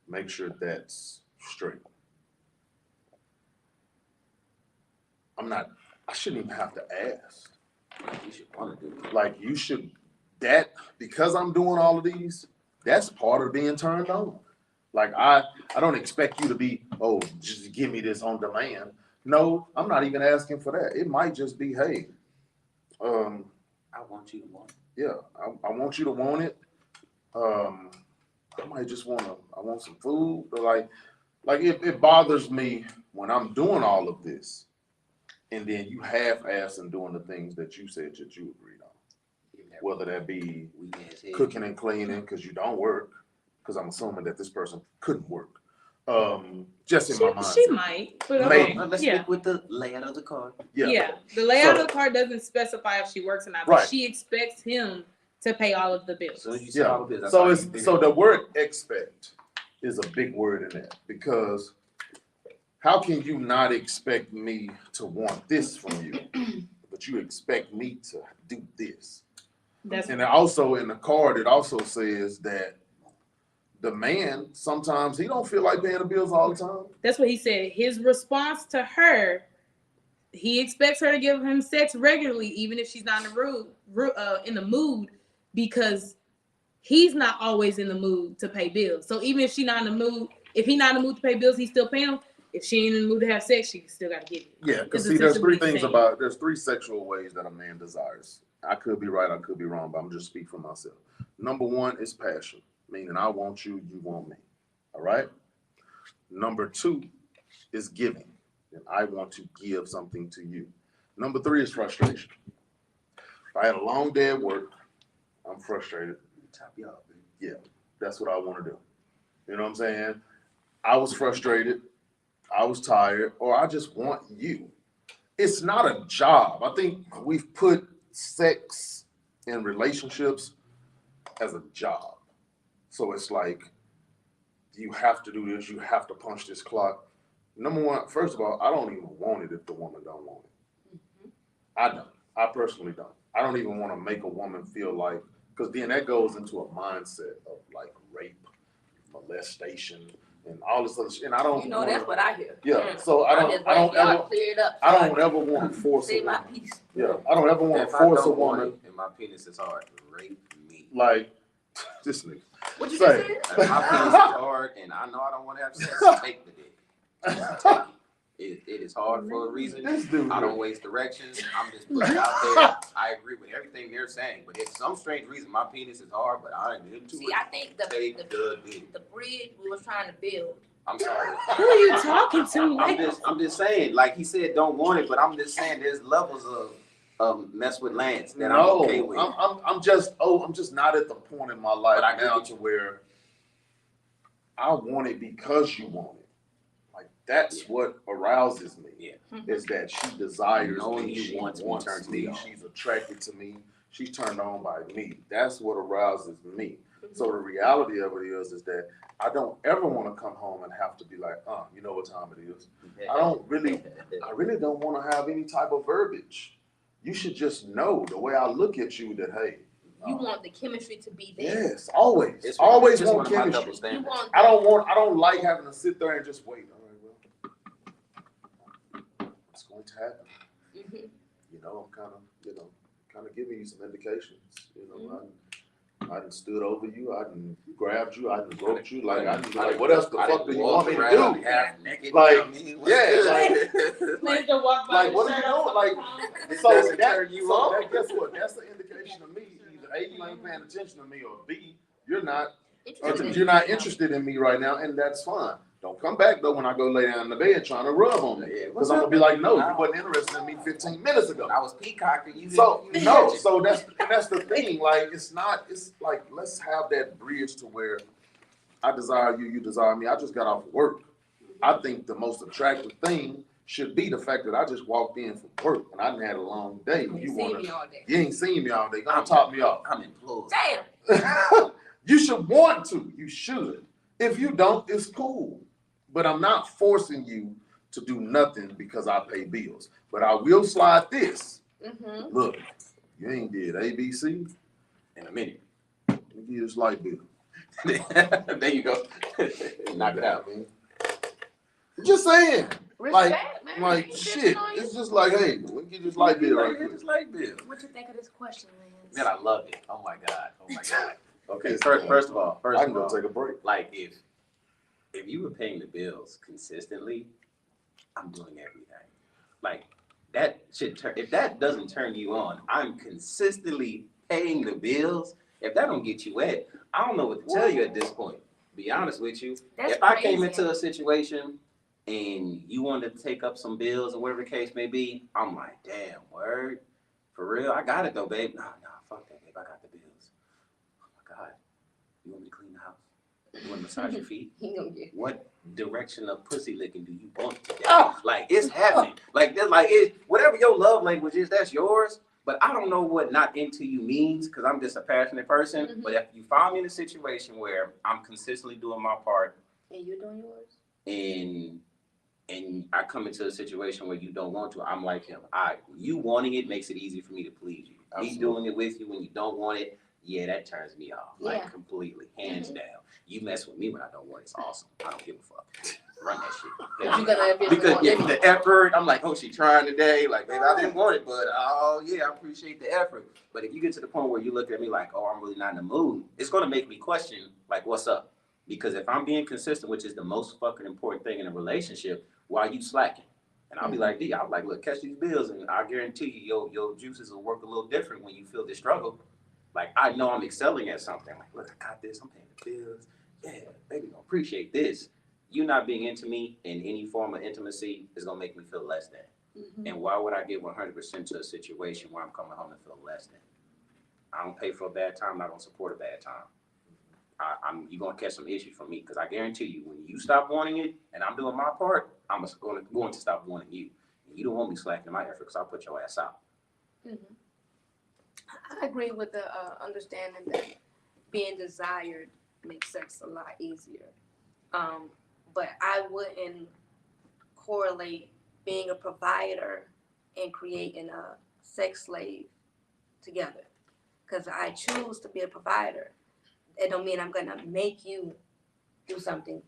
make sure that's straight. I shouldn't even have to ask. You should want to do it. Like because I'm doing all of these, that's part of being turned on. Like I don't expect you to be, oh, just give me this on demand. No, I'm not even asking for that. It might just be, hey, I want you to want it. yeah, I want you to want it. I might just I want some food. But like it bothers me when I'm doing all of this and then you half-ass and doing the things that you said that you agreed on. Whether that be cooking and cleaning because you don't work, because I'm assuming that this person couldn't work. Just in my mind. She might, but Maybe. okay. Let's Yeah. stick with the layout of the card. Yeah. The layout So- of the card doesn't specify if she works or not, Right. but she expects him to pay all of the bills. So you said all of this. that's So how you it's figure so it the out. word expect is a big word in that because how can you not expect me to want this from you, but you expect me to do this? That's And also in the card, it also says that the man sometimes he don't feel like paying the bills all the time. That's what he said. His response to her, he expects her to give him sex regularly, even if she's not in the mood, because he's not always in the mood to pay bills. So even if she's not in the mood, if he's not in the mood to pay bills, he's still paying them. If she ain't in the mood to have sex, she still got to get it. Yeah, because It's see, there's three essentially things saying- there's three sexual ways that a man desires. I could be right, I could be wrong, but I'm just speak for myself. Number one is passion, meaning I want you, you want me. All right. Number two is giving, and I want to give something to you. Number three is frustration. If I had a long day at work, I'm frustrated. Top you off, man. Yeah, that's what I want to do. You know what I'm saying? I was frustrated, I was tired, or I just want you. It's not a job. I think we've put sex and relationships as a job. So it's like, you have to do this, you have to punch this clock. Number one, first of all, I don't even want it if the woman don't want it. I don't. I personally don't. I don't even want to make a woman feel like, because then that goes into a mindset of like rape, molestation, and all this other shit. And I don't. You know, that's what I hear. Yeah. So I don't ever. Clear it up. I don't ever want to force Say a my woman. piece. Yeah. I don't ever want If to I force a don't want woman it and my penis is hard, rape me. like this nigga. What you Say. just said? My penis is hard, and I know I don't want to have sex. Take the dick. Take it. It is hard for a reason. This dude. I don't waste directions. I'm just putting it out there. I agree with everything they're saying, but it's some strange reason my penis is hard, but I ain't into See, it. I think Take the dick. the bridge we was trying to build. I'm sorry. Who are you talking to? I'm just saying, like he said, don't want it, but I'm just saying there's levels of mess with Lance that I'm okay with. I'm just not at the point in my life But I now get to where I want it because you want it. Like that's what arouses me. Yeah. Is that she desires Knowing me, you she wants wants me, me, she's attracted to me, she's turned on by me. That's what arouses me. So the reality of it is that I don't ever want to come home and have to be like, you know what time it is. I really don't want to have any type of verbiage. You should just know the way I look at you that, hey. You want the chemistry to be there. Yes, always. It's Always just want one of my double chemistry. You standards. want I don't like having to sit there and just wait. All right, well, it's going to happen. Mhm. You know, I'm kind of giving you some indications. You know, I done stood over you, I done grabbed you, I done groped you, like I done be like, what else the fuck do you want me to do? Half naked, Like, you know what I mean? yeah, Like to walk by like what are you doing? Like, This so doesn't that, turn you so on. that, guess what? That's the indication to me. Either A, you ain't paying attention to me, or B, you're not interested in me right now, and that's fine. Don't come back though when I go lay down in the bed trying to rub on me, Yeah, because I'm gonna be like, no, you wasn't interested in me 15 minutes ago. I was peacocking. You So didn't no, catch it. so that's the thing. Like it's like let's have that bridge to where I desire you, you desire me. I just got off work. I think the most attractive thing should be the fact that I just walked in from work and I done had a long day. You ain't seen me all day. Gonna top me off. I'm employed. Damn. You should want to. You should. If you don't, it's cool. But I'm not forcing you to do nothing because I pay bills. But I will slide this. Mm-hmm. Look, you ain't did ABC In a minute. Let me give you this light bill. There you go. Knock it out. Man. Just saying. Respect, man. Like You shit. shitting on you. It's just like, hey, let me get this light bill right quick. This light bill. What you think of this question, Lance? Man, I love it. Oh my God. Oh my God. Okay, It's first of all, I can go take a break. like if you were paying the bills consistently, I'm doing everything. Like that should turn. If that doesn't turn you on, I'm consistently paying the bills. If that don't get you wet, I don't know what to tell you at this point. Be honest with you. That's If I came crazy. into a situation and you wanted to take up some bills or whatever the case may be, I'm like, damn, word, for real, I got it though, babe. No, fuck that, babe. I got the bills. Oh my God, you want me to clean the house? You want to massage your feet? He gonna get What direction of pussy licking do you want today? Like it's happening. Like that's like it. Whatever your love language is, that's yours. But I don't know what not into you means because I'm just a passionate person. Mhm. But if you find me in a situation where I'm consistently doing my part and you doing yours. and I come into a situation where you don't want to, I'm like him. You wanting it makes it easy for me to please you. Absolutely. Me doing it with you when you don't want it, yeah, that turns me off. Like Yeah. completely, hands down. You mess with me when I don't want it, it's awesome. I don't give a fuck. Run that shit. But you gonna be Because yeah, anyway. the effort, I'm like, oh, she trying today. Like, baby, I didn't want it, but oh yeah, I appreciate the effort. But if you get to the point where you look at me like, oh, I'm really not in the mood, it's gonna make me question, like, what's up? Because if I'm being consistent, which is the most fucking important thing in a relationship, why are you slacking? And I'll be like, D, I'm like, look, catch these bills, and I guarantee you, your juices will work a little different when you feel this struggle. Like, I know I'm excelling at something. Like, look, I got this. I'm paying the bills. Yeah, baby, gonna appreciate this. You not being into me in any form of intimacy is gonna make me feel less than. Mhm. And why would I get 100% to a situation where I'm coming home and feel less than? I don't pay for a bad time. I'm not gonna support a bad time. You're gonna catch some issues from me because I guarantee you, when you stop wanting it and I'm doing my part, I'm going to stop wanting you. And you don't want me slacking my effort because I'll put your ass out. Mhm. I agree with the understanding that being desired makes sex a lot easier. But I wouldn't correlate being a provider and creating a sex slave together. Because I choose to be a provider. It don't mean I'm gonna make you do something.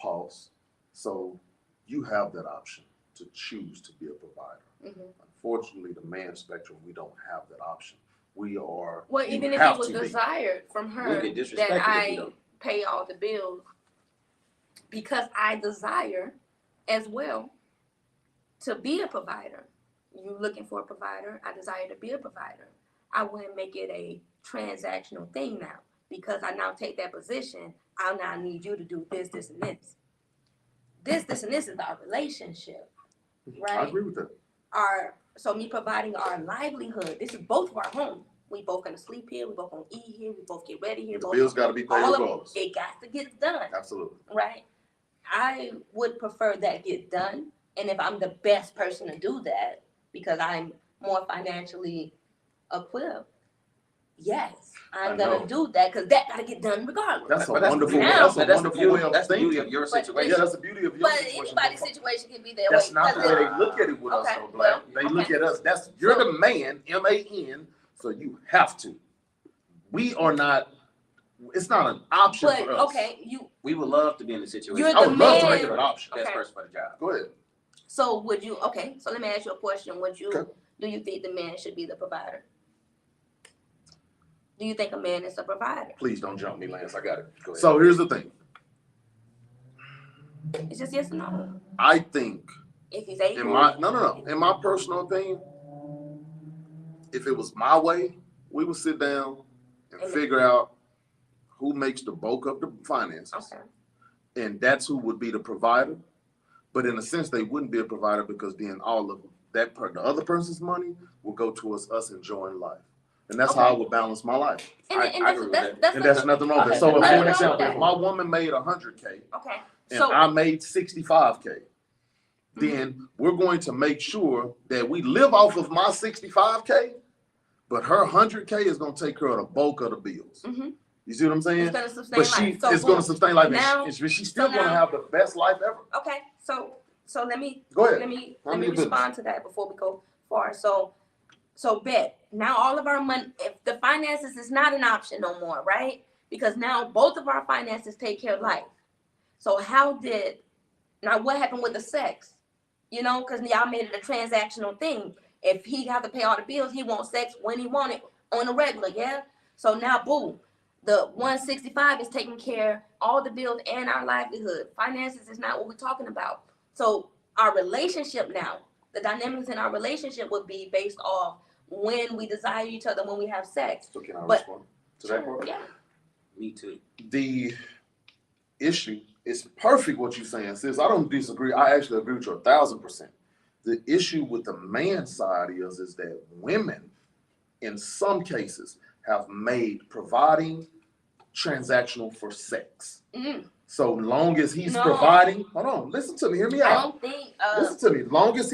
Pause. So you have that option to choose to be a provider. Mhm. Unfortunately, the man spectrum, we don't have that option. we are. Well, you even if have it was to be. desired from We'll her get that disrespected if you I don't. pay all the bills, because I desire as well to be a provider. You looking for a provider, I desire to be a provider. I wouldn't make it a transactional thing now, because I now take that position. I now need you to do this, this, and this. This, and this is our relationship, I right? agree with that. So me providing our livelihood. This is both of our home. We both gonna sleep here. We both gonna eat here. We both get ready here. The both bills got to be paid all of regardless. it got to get done, Absolutely. right? I would prefer that get done, and if I'm the best person to do that because I'm more financially equipped, yes, I'm I gonna know. do that because that gotta get done regardless. That's a But wonderful. now- That's a wonderful way of That's the beauty of thinking. your But- situation. Yeah, that's the beauty of your But situation. anybody's situation can be that That's way. not the way because they look at it with us, Okay, though, Black. well, They look okay. at us. You're So- the man, MAN. So you have to. We are not. It's not an option But for us. okay, We would love to be in the situation. You're I would love to man. make it an option. Best Okay. person for the job. Go ahead. so would you? Okay, so let me ask you a question. Okay. Do you think the man should be the provider? Do you think a man is a provider? Please don't jump me, Lance. I got it. Go ahead. So here's the thing. It's just yes or no. I think If he's in able. my in my personal opinion, if it was my way, we would sit down and figure out who makes the bulk of the finances, Okay. and that's who would be the provider. But in a sense, they wouldn't be a provider because then all of the other person's money will go towards us enjoying life, and that's how I Okay. would balance my life. And, I and agree that's, with that's, that. that's, And that's nothing wrong with that. So, Nothing for wrong an with example, that. if my woman made $100K okay. and So I made $65K, then we're going to make sure that we live off of my $65K, but her $100K is going to take care of the bulk of the bills. mhm, You see what I'm saying? it's gonna sustain But she life. So is going to boom. sustain life, Now- and she's still so going to now- have the best life ever. Okay. So let me Go ahead. let me Handle your respond to that before we go far. So bet now all of our money, if the finances is not an option no more, right? Because now both of our finances take care of life. So what happened with the sex? You know, because y'all made it a transactional thing. If he got to pay all the bills, he wants sex when he want it on a regular, yeah? So now boom, the 165 is taking care of all the bills and our livelihood. Finances is not what we're talking about. So our relationship now, the dynamics in our relationship would be based off when we desire each other, when we have sex. So can I But- respond to that part? Yeah. Me too. The issue is perfect what you're saying, sis. I don't disagree. I actually agree with you 1,000%. The issue with the man side is that women, in some cases, have made providing transactional for sex. Mm, So long as he's No. providing, hold on, listen to me, hear me I out. don't think. Listen to me. Long as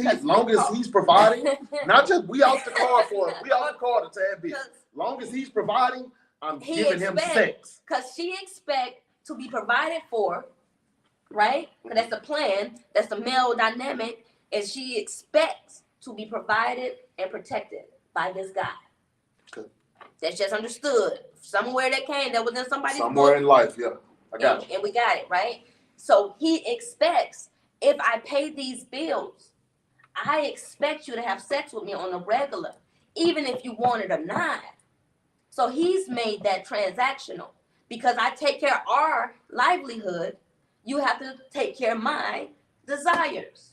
he's providing, not just we out the car to tad bit. Long as he's providing, I'm He giving him expect- sex. Because she expect to be provided for, right? 'Cause that's the plan. That's the male dynamic. And she expects to be provided and protected by this guy. Okay. That's just understood. Somewhere that came, that was in somebody's Somewhere book. in life, yeah. I got you. And we got it, right? So he expects, if I pay these bills, I expect you to have sex with me on a regular, even if you want it or not. So he's made that transactional. Because I take care of our livelihood, you have to take care of my desires.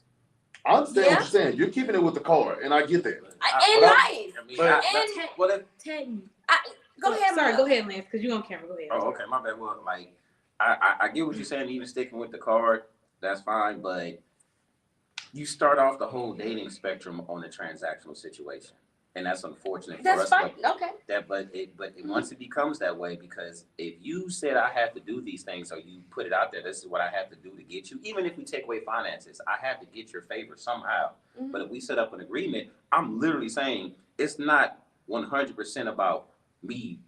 I understand Yeah. what you're saying. You're keeping it with the car, and I get that. In Well, life. I mean, But- well, if, Teddy. Go ahead, Sorry, Mom. go ahead, Lance, because you're on camera. Go ahead. oh, okay, my bad. Well, like, I get what you're saying. Even sticking with the card, that's fine. But you start off the whole dating spectrum on a transactional situation, and that's unfortunate for That's us. fine. But Okay. once it becomes that way, because if you said I have to do these things, or you put it out there, this is what I have to do to get you. Even if we take away finances, I have to get your favor somehow. Mhm. But if we set up an agreement, I'm literally saying it's not 100% about me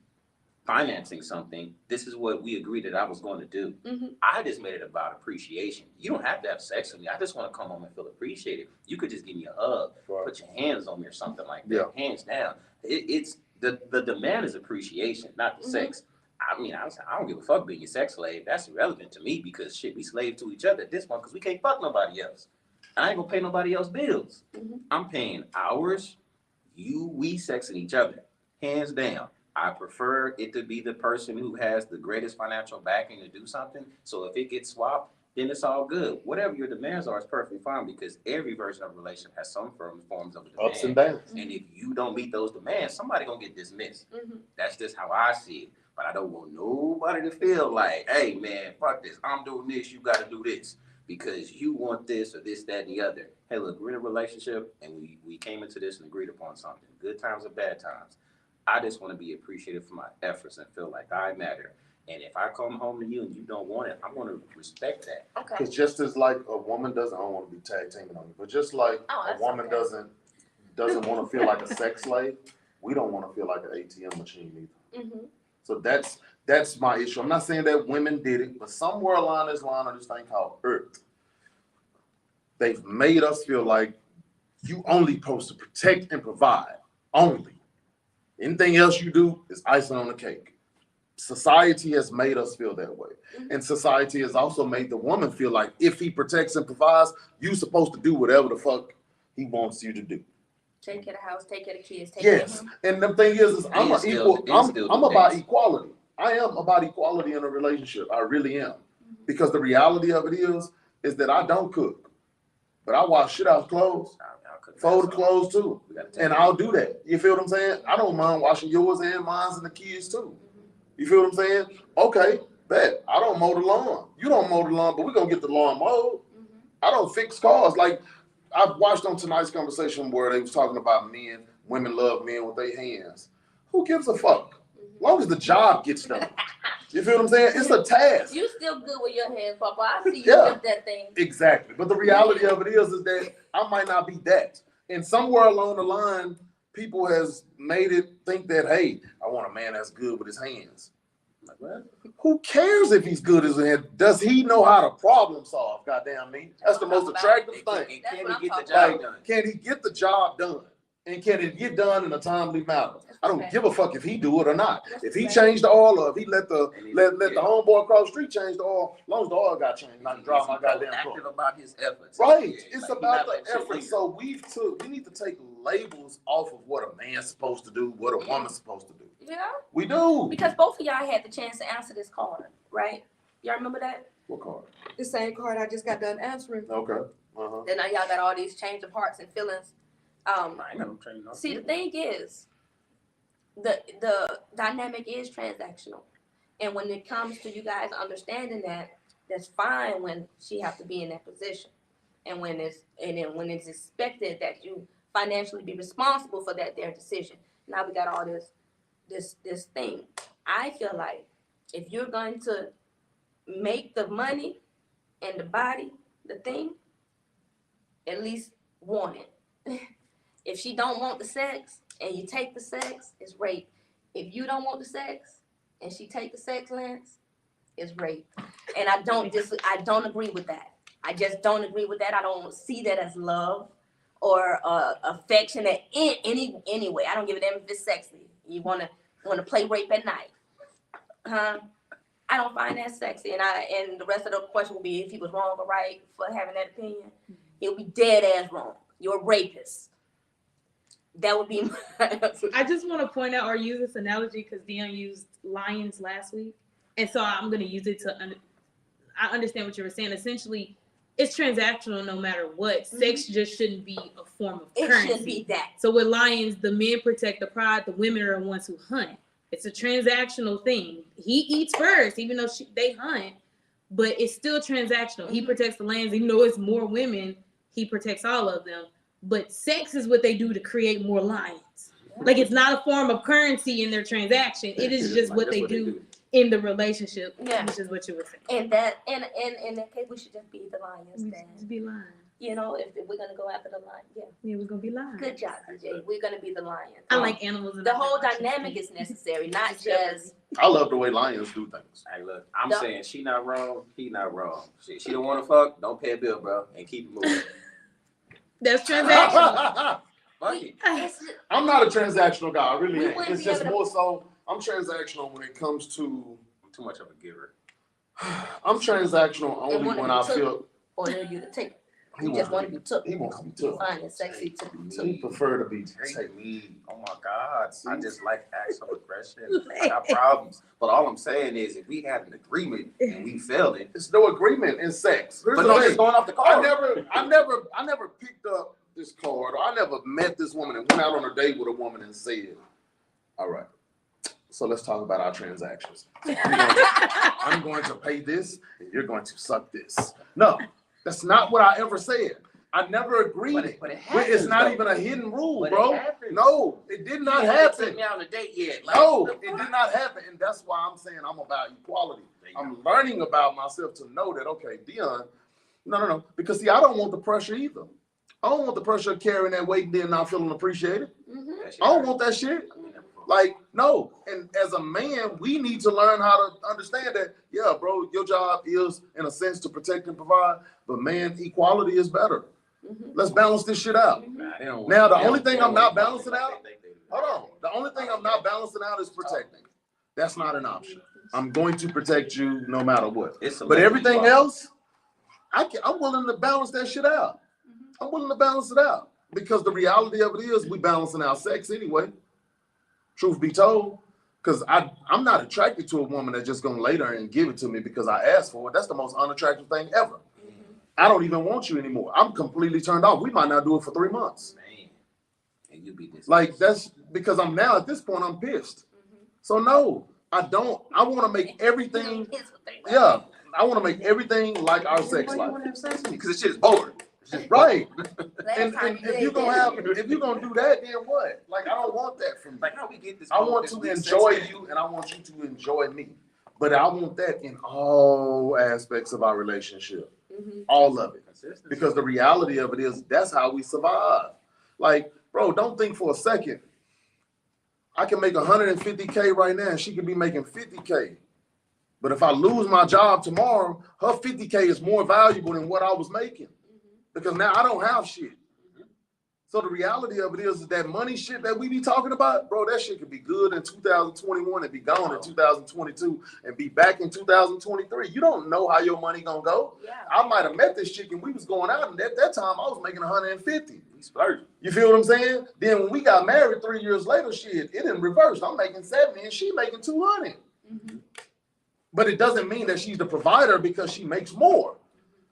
financing something. This is what we agreed that I was going to do. Mhm. I just made it about appreciation. You don't have to have sex with me. I just want to come home and feel appreciated. You could just give me a hug, put your hands on me or something like that. Yeah. Hands down. It's the demand is appreciation, not the Mhm. sex. I mean, I don't give a fuck being your sex slave. That's irrelevant to me because shit, we slave to each other at this point because we can't fuck nobody else. I ain't gonna pay nobody else bills. Mhm. I'm paying ours, we sexing each other. Hands down. I prefer it to be the person who has the greatest financial backing to do something. So if it gets swapped, then it's all good. Whatever your demands are is perfectly fine because every version of a relationship has some forms of a demand. Ups and downs. And if you don't meet those demands, somebody gonna get dismissed. Mhm. That's just how I see it. But I don't want nobody to feel like, hey man, fuck this. I'm doing this, you gotta do this. Because you want this or this, that, and the other. Hey, look, we're in a relationship and we came into this and agreed upon something. Good times or bad times. I just want to be appreciated for my efforts and feel like I matter. And if I come home to you and you don't want it, I'm going to respect that. Okay. Because just as like a woman doesn't, I don't want to be tag teaming on you, but just like a woman doesn't want to feel like a sex slave, we don't want to feel like an ATM machine either. Mm-hmm. So that's my issue. I'm not saying that women did it, but somewhere along this line of this thing called Earth, they've made us feel like you only supposed to protect and provide only. Anything else you do is icing on the cake. Society has made us feel that way. Mhm. And society has also made the woman feel like if he protects and provides, you're supposed to do whatever the fuck he wants you to do. Take care of the house, take care of the kids, take care of Yes. him. And the thing is I'm about equality. I am about equality in a relationship. I really am. Because the reality of it is that I don't cook. But I wash shit out clothes. Fold the clothes too. And I'll do that. You feel what I'm saying? I don't mind washing yours and mine and the kids too. You feel what I'm saying? Okay, bet. I don't mow the lawn. You don't mow the lawn, but we're going to get the lawn mowed. I don't fix cars. Like, I've watched on tonight's conversation where they was talking about women love men with their hands. Who gives a fuck? As long as the job gets done. You feel what I'm saying? It's a task. You still good with your hands, Papa. I see you Yeah. with that thing. Exactly. But the reality of it is that I might not be that. And somewhere along the line, people has made it think that, hey, I want a man that's good with his hands. Like, well, who cares if he's good as a hand? Does he know how to problem solve? Goddamn me. That's the most attractive thing. Can what I'm he get the talking job done? Can he get the job done? And can it get done in a timely manner? I don't give a fuck if he do it or not. If he changed the oil or if he let the homeboy across the street change the oil, as long as the oil got changed, not drive my goddamn car. Active about his efforts. Right. Yeah, It's like, about he not the letting shit effort. linger. So we need to take labels off of what a man's supposed to do, what a woman's supposed to do. Yeah. We do. Because both of y'all had the chance to answer this card, right? Y'all remember that? What card? The same card I just got done answering. Okay. Uh-huh. Then now y'all got all these change of hearts and feelings. I ain't never trained no See, the people. thing is, the dynamic is transactional, and when it comes to you guys understanding that, that's fine when she have to be in that position, and when it's expected that you financially be responsible for their decision. Now we got all this thing. I feel like if you're going to make the money and the body the thing, at least want it. If she don't want the sex and you take the sex, it's rape. If you don't want the sex and she take the sex, Lance, it's rape. And I don't agree with that. I just don't agree with that. I don't see that as love or affection in any way. I don't give a damn if it's sexy. You wanna play rape at night, huh? I don't find that sexy. And the rest of the question will be if he was wrong or right for having that opinion. He'll be dead ass wrong. You're a rapist. That would be my I just want to point out or use this analogy because Dion used lions last week. And so I'm going to use it I understand what you were saying. Essentially, it's transactional no matter what. Mm-hmm. Sex just shouldn't be a form of It currency. should be that. So with lions, the men protect the pride. The women are the ones who hunt. It's a transactional thing. He eats first, even though they hunt, but it's still transactional. He protects the lands, even though it's more women. He protects all of them. But sex is what they do to create more lions. Like it's not a form of currency in their transaction. It is just what they do in the relationship, which is what you were saying. And that, and in that case, we should just be the lions We then. just be lying. You know, if we're gonna go after the lion, Yeah, we're gonna be lying. Good job, DJ. We're gonna be the lion. I like animals. The whole dynamic is necessary, not just. I love the way lions do things. Hey, look, I'm saying she not wrong, he not wrong. She don't want to fuck, don't pay a bill, bro, and keep it moving. That's transactional. Fuck it. I'm not a transactional guy. I really We ain't. wouldn't It's be just able to- more so I'm transactional when it comes to I'm too much of a giver. I'm transactional only one when of I the two. feel Or you to take. You just want to be took. He wants to be You took. find it sexy to be took. He prefer to be Take taken. me. Oh my God. I just like acts of aggression. I got problems. But all I'm saying is if we had an agreement and we failed it, There's no agreement in sex. Here's but the I'm thing. just going off the I card. never picked up this card, or I never met this woman and went out on a date with a woman and said, all right, so let's talk about our transactions. I'm going to pay this and you're going to suck this. No, that's not what I ever said. I never agreed But it. it But happens, it's not though. even a hidden rule, But bro. it happens. No, it did not You haven't happen. took me out on a date yet. Like, No, it did not happen. And that's why I'm saying I'm about equality. I'm learning about myself to know that, okay, Dion, no. Because see, I don't want the pressure either. I don't want the pressure of carrying that weight and then not feeling appreciated. That shit I don't hurt. want that shit. I mean, that before. Like, no. And as a man, we need to learn how to understand that, yeah, bro, your job is, in a sense, to protect and provide. But man, equality is better. Let's balance this shit out. Nah, they don't Now, the want- only they thing don't I'm not want to balancing like out- they- Hold on. The only thing I'm not balancing out is protecting. That's not an option. I'm going to protect you no matter what. It's But everything equality. else, I'm willing to balance that shit out. I'm willing to balance it out. Because the reality of it is we balancing our sex anyway. Truth be told. Because I'm not attracted to a woman that's just gonna lay there and give it to me because I asked for it. That's the most unattractive thing ever. I don't even want you anymore. I'm completely turned off. We might not do it for 3 months. Man, and you be this. Like that's because I'm now at this point I'm pissed. So no, I don't. I want to make everything. Yeah, I want to make everything like our sex life. Because this shit is boring. Right. Last And time if you're gonna do that, then what? Like I don't want that from you. Like how we get this. I want this to weak enjoy sex you, and I want you to enjoy me. But I want that in all aspects of our relationship, all of it. Consistency. Because the reality of it is that's how we survive. Like, bro, don't think for a second. I can make 150K right now, and she could be making 50K. But if I lose my job tomorrow, her 50K is more valuable than what I was making. Because now I don't have shit. So the reality of it is that money shit that we be talking about, bro, that shit could be good in 2021 and be gone in 2022 and be back in 2023. You don't know how your money gonna go. Yeah. I might have met this chick and we was going out, and at that time I was making 150. We splurge. You feel what I'm saying? Then when we got married 3 years later, shit, it in reverse. I'm making 70 and she making 200. But it doesn't mean that she's the provider because she makes more.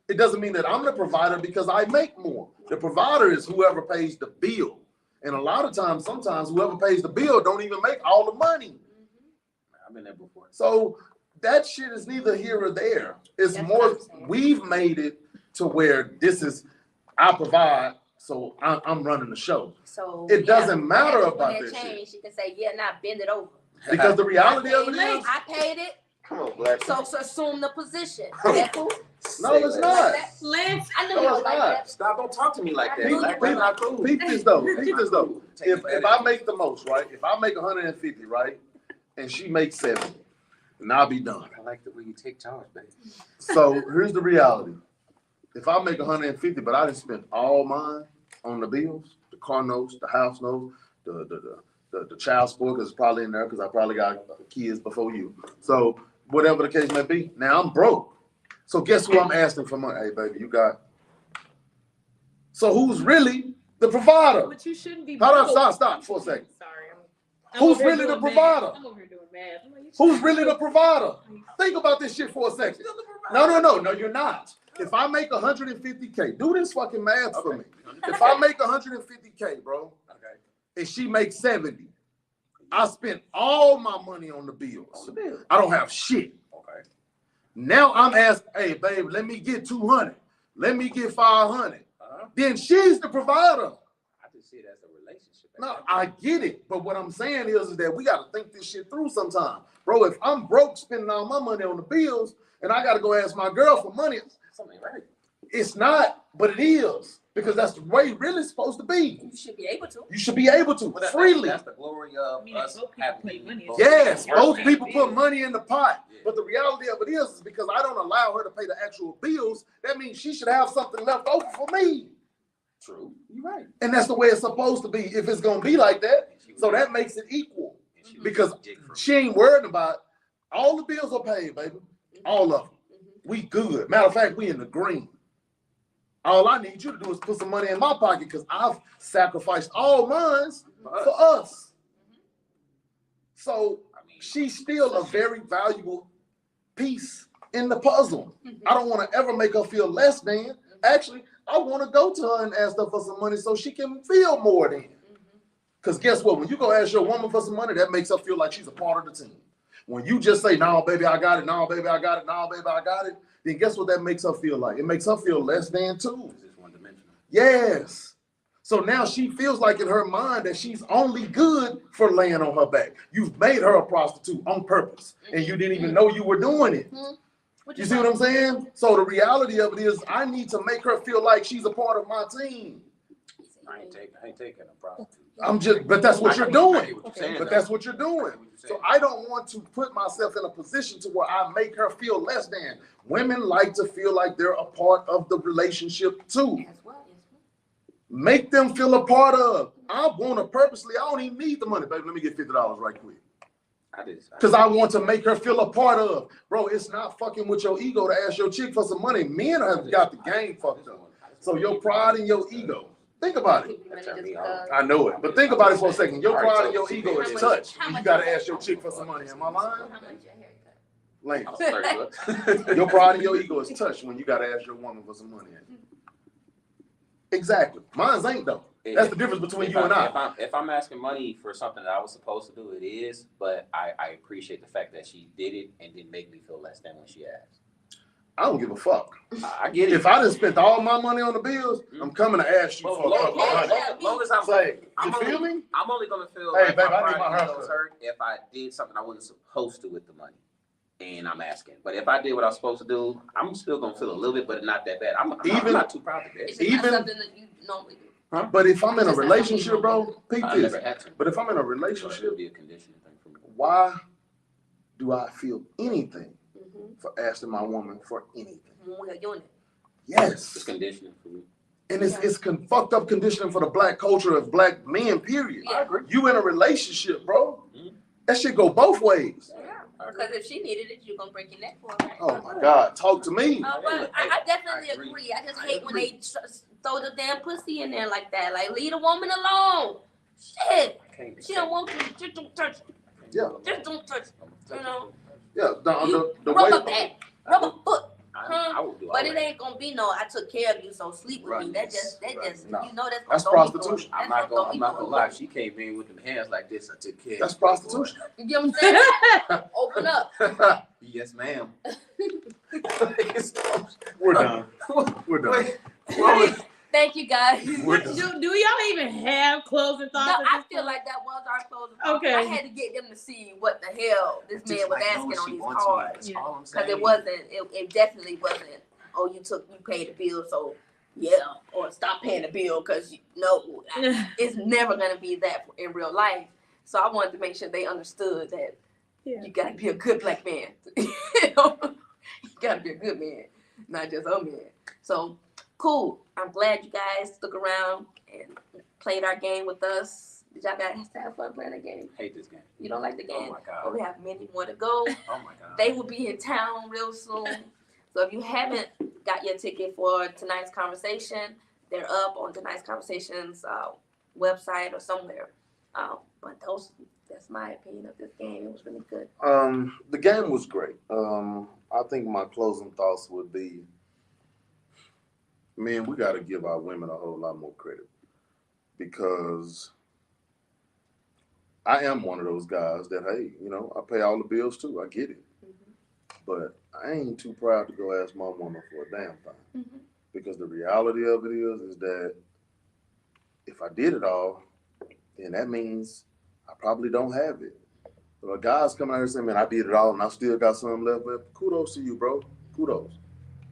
It doesn't mean that I'm the provider because I make more. The provider is whoever pays the bill. And a lot of times, sometimes whoever pays the bill don't even make all the money. I've been there before. So that shit is neither here or there. It's That's more, what I'm saying. we've made it to where this is, I provide, so I'm running the show. So It doesn't matter when about that that shit. change, she can say, yeah, now bend it over. Because the reality of it is, I paid it, Come on, Black. so assume the position. That cool? no, it's not. Lance, I knew No, you it's was like not. that. Stop! Don't talk to me like that. Peep- Like, that's not cool. Peep this though. Peep this though. Take If advantage. I make the most, right? If I make 150, right, and she makes 70, and I'll be done. I like the way you take charge, baby. So here's the reality. If I make 150, but I didn't spend all mine on the bills, the car notes, the house notes, the child support, because it's probably in there because I probably got kids before you. So whatever the case may be, now I'm broke. So guess who I'm asking for money? Hey, baby, you got. So who's really the provider? but you shouldn't be. Hold on, broke. stop for a second. Sorry. Who's over here really the doing math. provider? I'm over here doing math. I'm like, you Who's should- really the provider? Think about this shit for a second. No, you're not. If I make 150K, do this fucking math for me. If I make 150K, bro, Okay. and she makes 70, I spent all my money on the bills. I don't have shit. Okay. Now I'm asking, hey, babe, let me get 200. Let me get 500. Then she's the provider. I just see it as a relationship. No, I get it. But what I'm saying is that we got to think this shit through sometime. Bro, if I'm broke spending all my money on the bills and I got to go ask my girl for money, Something right. it's not, but it is. Because that's the way it's really supposed to be. You should be able to. You should be able to, Well, freely. That's the glory of I mean, us both people having put money in. Yes, Yeah. both people put money in the pot. Yeah. But the reality of it is because I don't allow her to pay the actual bills, that means she should have something left over for me. True. You're right. And that's the way it's supposed to be if it's going to be like that. So that makes it equal. Because she ain't worried about all the bills are paid, baby. All of them. We good. Matter of fact, we in the green. All I need you to do is put some money in my pocket because I've sacrificed all mine for us. So she's still a very valuable piece in the puzzle. I don't want to ever make her feel less than. Actually, I want to go to her and ask her for some money so she can feel more than. Because guess what? When you go ask your woman for some money, that makes her feel like she's a part of the team. When you just say, no, baby, I got it. No, baby, I got it. No, baby, I got it. Then guess what that makes her feel like? It makes her feel less than too. It's one-dimensional. Yes. So now she feels like in her mind that she's only good for laying on her back. You've made her a prostitute on purpose, and you didn't even know you were doing it. You see what I'm saying? So the reality of it is I need to make her feel like she's a part of my team. I ain't taking a prostitute. But that's what you're doing. But That's what you're doing. So I don't want to put myself in a position to where I make her feel less than. Women like to feel like they're a part of the relationship too. Make them feel a part of. I want to purposely, I don't even need the money, baby. Let me get $50 right quick. Because I want to make her feel a part of. Bro, it's not fucking with your ego to ask your chick for some money. Men have got the game fucked up. So your pride and your ego. Think about it. I know it. But think about it for a second. Your pride and your ego is touched. You got to ask your chick for some money. Am I lying? Lame. Your pride and your ego is touched when you got to ask your woman for some money. Exactly. Mine's ain't though. That's the difference between you and I. If I'm asking money for something that I was supposed to do, it is. But I appreciate the fact that she did it and didn't make me feel less than when she asked. I don't give a fuck. I get it. If I done spent all my money on the bills, I'm coming to ask you for a couple of money. Long as I'm Say, you feel me? I'm only gonna feel Hey, like babe, my I need my pride haircut. was hurt if I did something I wasn't supposed to with the money, and I'm asking. But if I did what I was supposed to do, I'm still gonna feel a little bit, but not that bad. I'm not too proud of It's that. not Even- something that you normally do. But if I'm in a relationship, bro, peep I this. never had to. But if I'm in a It relationship, should be a conditioning thing for me. why do I feel anything for asking my woman for anything? When we're doing it. It's Yes. conditioning for me. And it's fucked up conditioning for the black culture of black men, period. Yeah. You in a relationship, bro. That shit go both ways. Yeah. Because if she needed it, you're gonna break your neck for it, right? Oh my God, talk to me. But I definitely I agree. agree. I just hate when they throw the damn pussy in there like that. Like, leave the woman alone. Shit. She don't want you. Just don't touch. Yeah. Just don't touch. You know. Yeah, the Rub a way. back. Rub a foot. I would do all But it that. ain't gonna be no. I took care of you, so sleep with me. Right. That just, No. you know, That's gonna throw me prostitution. for it. I'm not That's gonna throw me lie. for She came in with them hands like this. I took care. That's of you. prostitution. it. You get what I'm saying? Open up. Yes, ma'am. We're done. We're done. Wait, what was- Thank you, guys. We're done. Do y'all even have closing No, thoughts? at I this feel point? like that was our closing thought. Okay. I had to get them to see what the hell this Just man was like, know asking what on she these wants, cards. That's Yeah. all I'm Because saying. it definitely wasn't, oh, you paid the bill, so yeah, or stop paying the bill because no, it's never going to be that in real life. So I wanted to make sure they understood that Yeah. you got to be a good black man. You got to be a good man, not just a man. So cool. I'm glad you guys stuck around and played our game with us. Did y'all guys have fun playing the game? I hate this game. You don't like the Oh game? my Well, god. we have many more to go. Oh my god. They will be in town real soon. So if you haven't got your ticket for tonight's conversation, they're up on tonight's conversation's website or somewhere. But that's my opinion of this game. It was really good. The game was great. I think my closing thoughts would be, man, we got to give our women a whole lot more credit because I am one of those guys that, hey, you know, I pay all the bills too. I get it. But I ain't too proud to go ask my woman for a damn thing. Because the reality of it is that if I did it all, then that means I probably don't have it. So a guy's coming out here saying, man, I did it all and I still got something left, but kudos to you, bro. Kudos.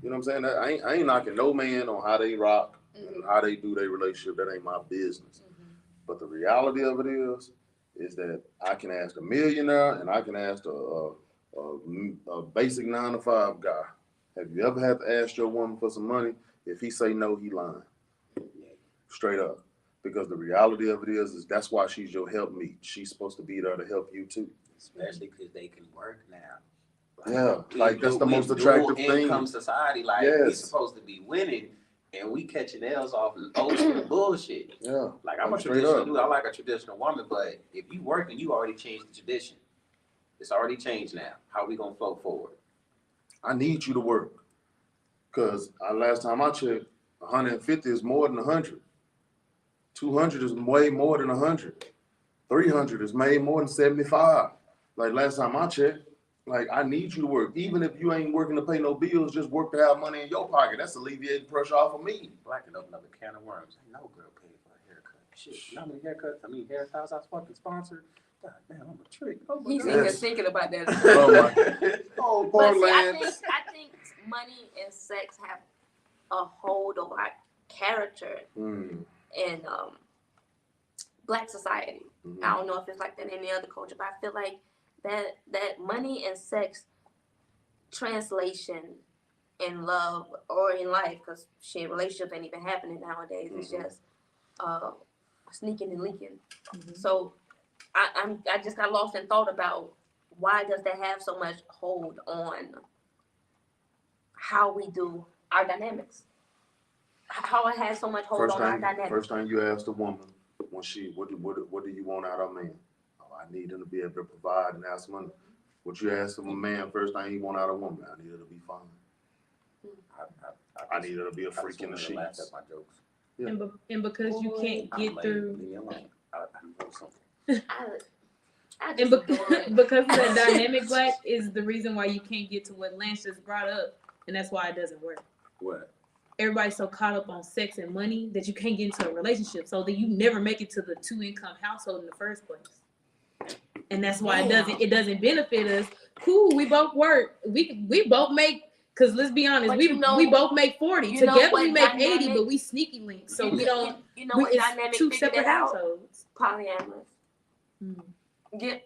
You know what I'm saying? I ain't knocking no man on how they rock and how they do their relationship. That ain't my business. But the reality of it is that I can ask a millionaire and I can ask a basic 9-to-5 guy. Have you ever had to ask your woman for some money? If he say no, he lying. Straight up. Because the reality of it is that's why she's your helpmeet. She's supposed to be there to help you too. Especially because they can work now. Yeah, like that's the most attractive thing. Income society, like Yes. we supposed to be winning, and we catching L's off old school bullshit. Yeah. Like I'm a Straight traditional up. dude. I like a traditional woman, but if you working, you already changed the tradition. It's already changed now. How we gonna flow forward? I need you to work. Cause last time I checked, 150 is more than 100. 200 is way more than 100. 300 is made more than 75. Like last time I checked, like I need you to work. Even if you ain't working to pay no bills, just work to have money in your pocket. That's alleviating pressure off of me. Black and open up a can of worms. Ain't no girl paid for a haircut. Shit, you know how many haircuts? Hairstyles I was fucking sponsored. God damn, I'm a trick. Oh my He's God. in here thinking about that. Oh my. Oh, But poor see, Lance. I think money and sex have a hold over our character Mm, in Black society. mhm. I don't know if it's like that in any other culture, but I feel like that money and sex translation in love or in life, because shit, relationships ain't even happening nowadays. It's Mhm. just sneaking and leaking. Mhm. So I just got lost in thought about why does that have so much hold on how we do our dynamics? How it has so much hold on our dynamics. First thing you ask the woman when what do you want out of a man? Oh, I need him to be able to provide and have money. What you ask of a man, first thing you want out of a woman, I need her to be fine. I need her to be a freak in the Laugh sheets. at my jokes. Yeah. And because you can't I'm get lame. through, Leave me alone. I know something. I and just adore it. because of that dynamic, Black, is the reason why you can't get to what Lance just brought up, and that's why it doesn't work. What? Everybody's so caught up on sex and money that you can't get into a relationship, so that you never make it to the 2-income household in the first place. And that's why it doesn't benefit us. Cool, we both work. We both make, because let's be honest, But we both make 40. you know Together what we make 80, dynamic- but we sneaky links. So we don't. You know what it's dynamic two figured separate it out? households. Polyamorous. Mm. Get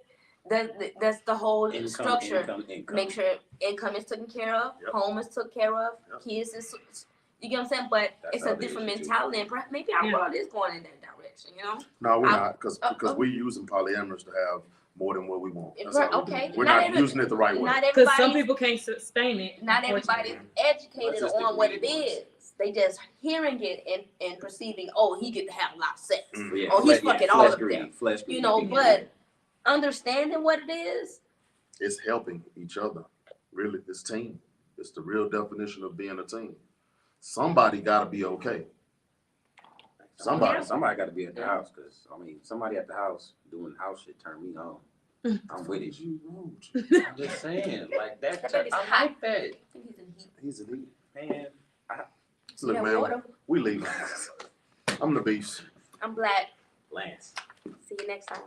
that's the whole structure. Income. Make sure income is taken care of, Yep. home is taken care of, Yep. kids is, you get what I'm saying? But That's it's a how it different is, too. mentality, and maybe our Yeah. world is going in that direction, you know? No, we're I- not, because we're using polyamorous to have more than what we want. That's Right, how we do okay. it. We're Not not every- using it the right way. Not Because some everybody, people can't sustain it. not unfortunately. everybody's educated Let's just on stick what with it the ones. is. They just hearing it and perceiving, oh, he get to have a lot of sex. Mm. Yeah, Oh, he's flesh- fucking yeah, all flesh of greed, them. Flesh greed. You know, Yeah. but understanding what it is, It's helping each other. Really, it's team. It's the real definition of being a team. Somebody got to be okay. Somebody. Somebody got to be at the house, because somebody at the house doing house shit turn me on. I'm with it. You rude. I'm just saying, like that. That baby's I hot. like that, I think he's in heat. He's an eat. man. Look, Yeah, man, water. we leaving. I'm the beast. I'm Black. Lance. See you next time.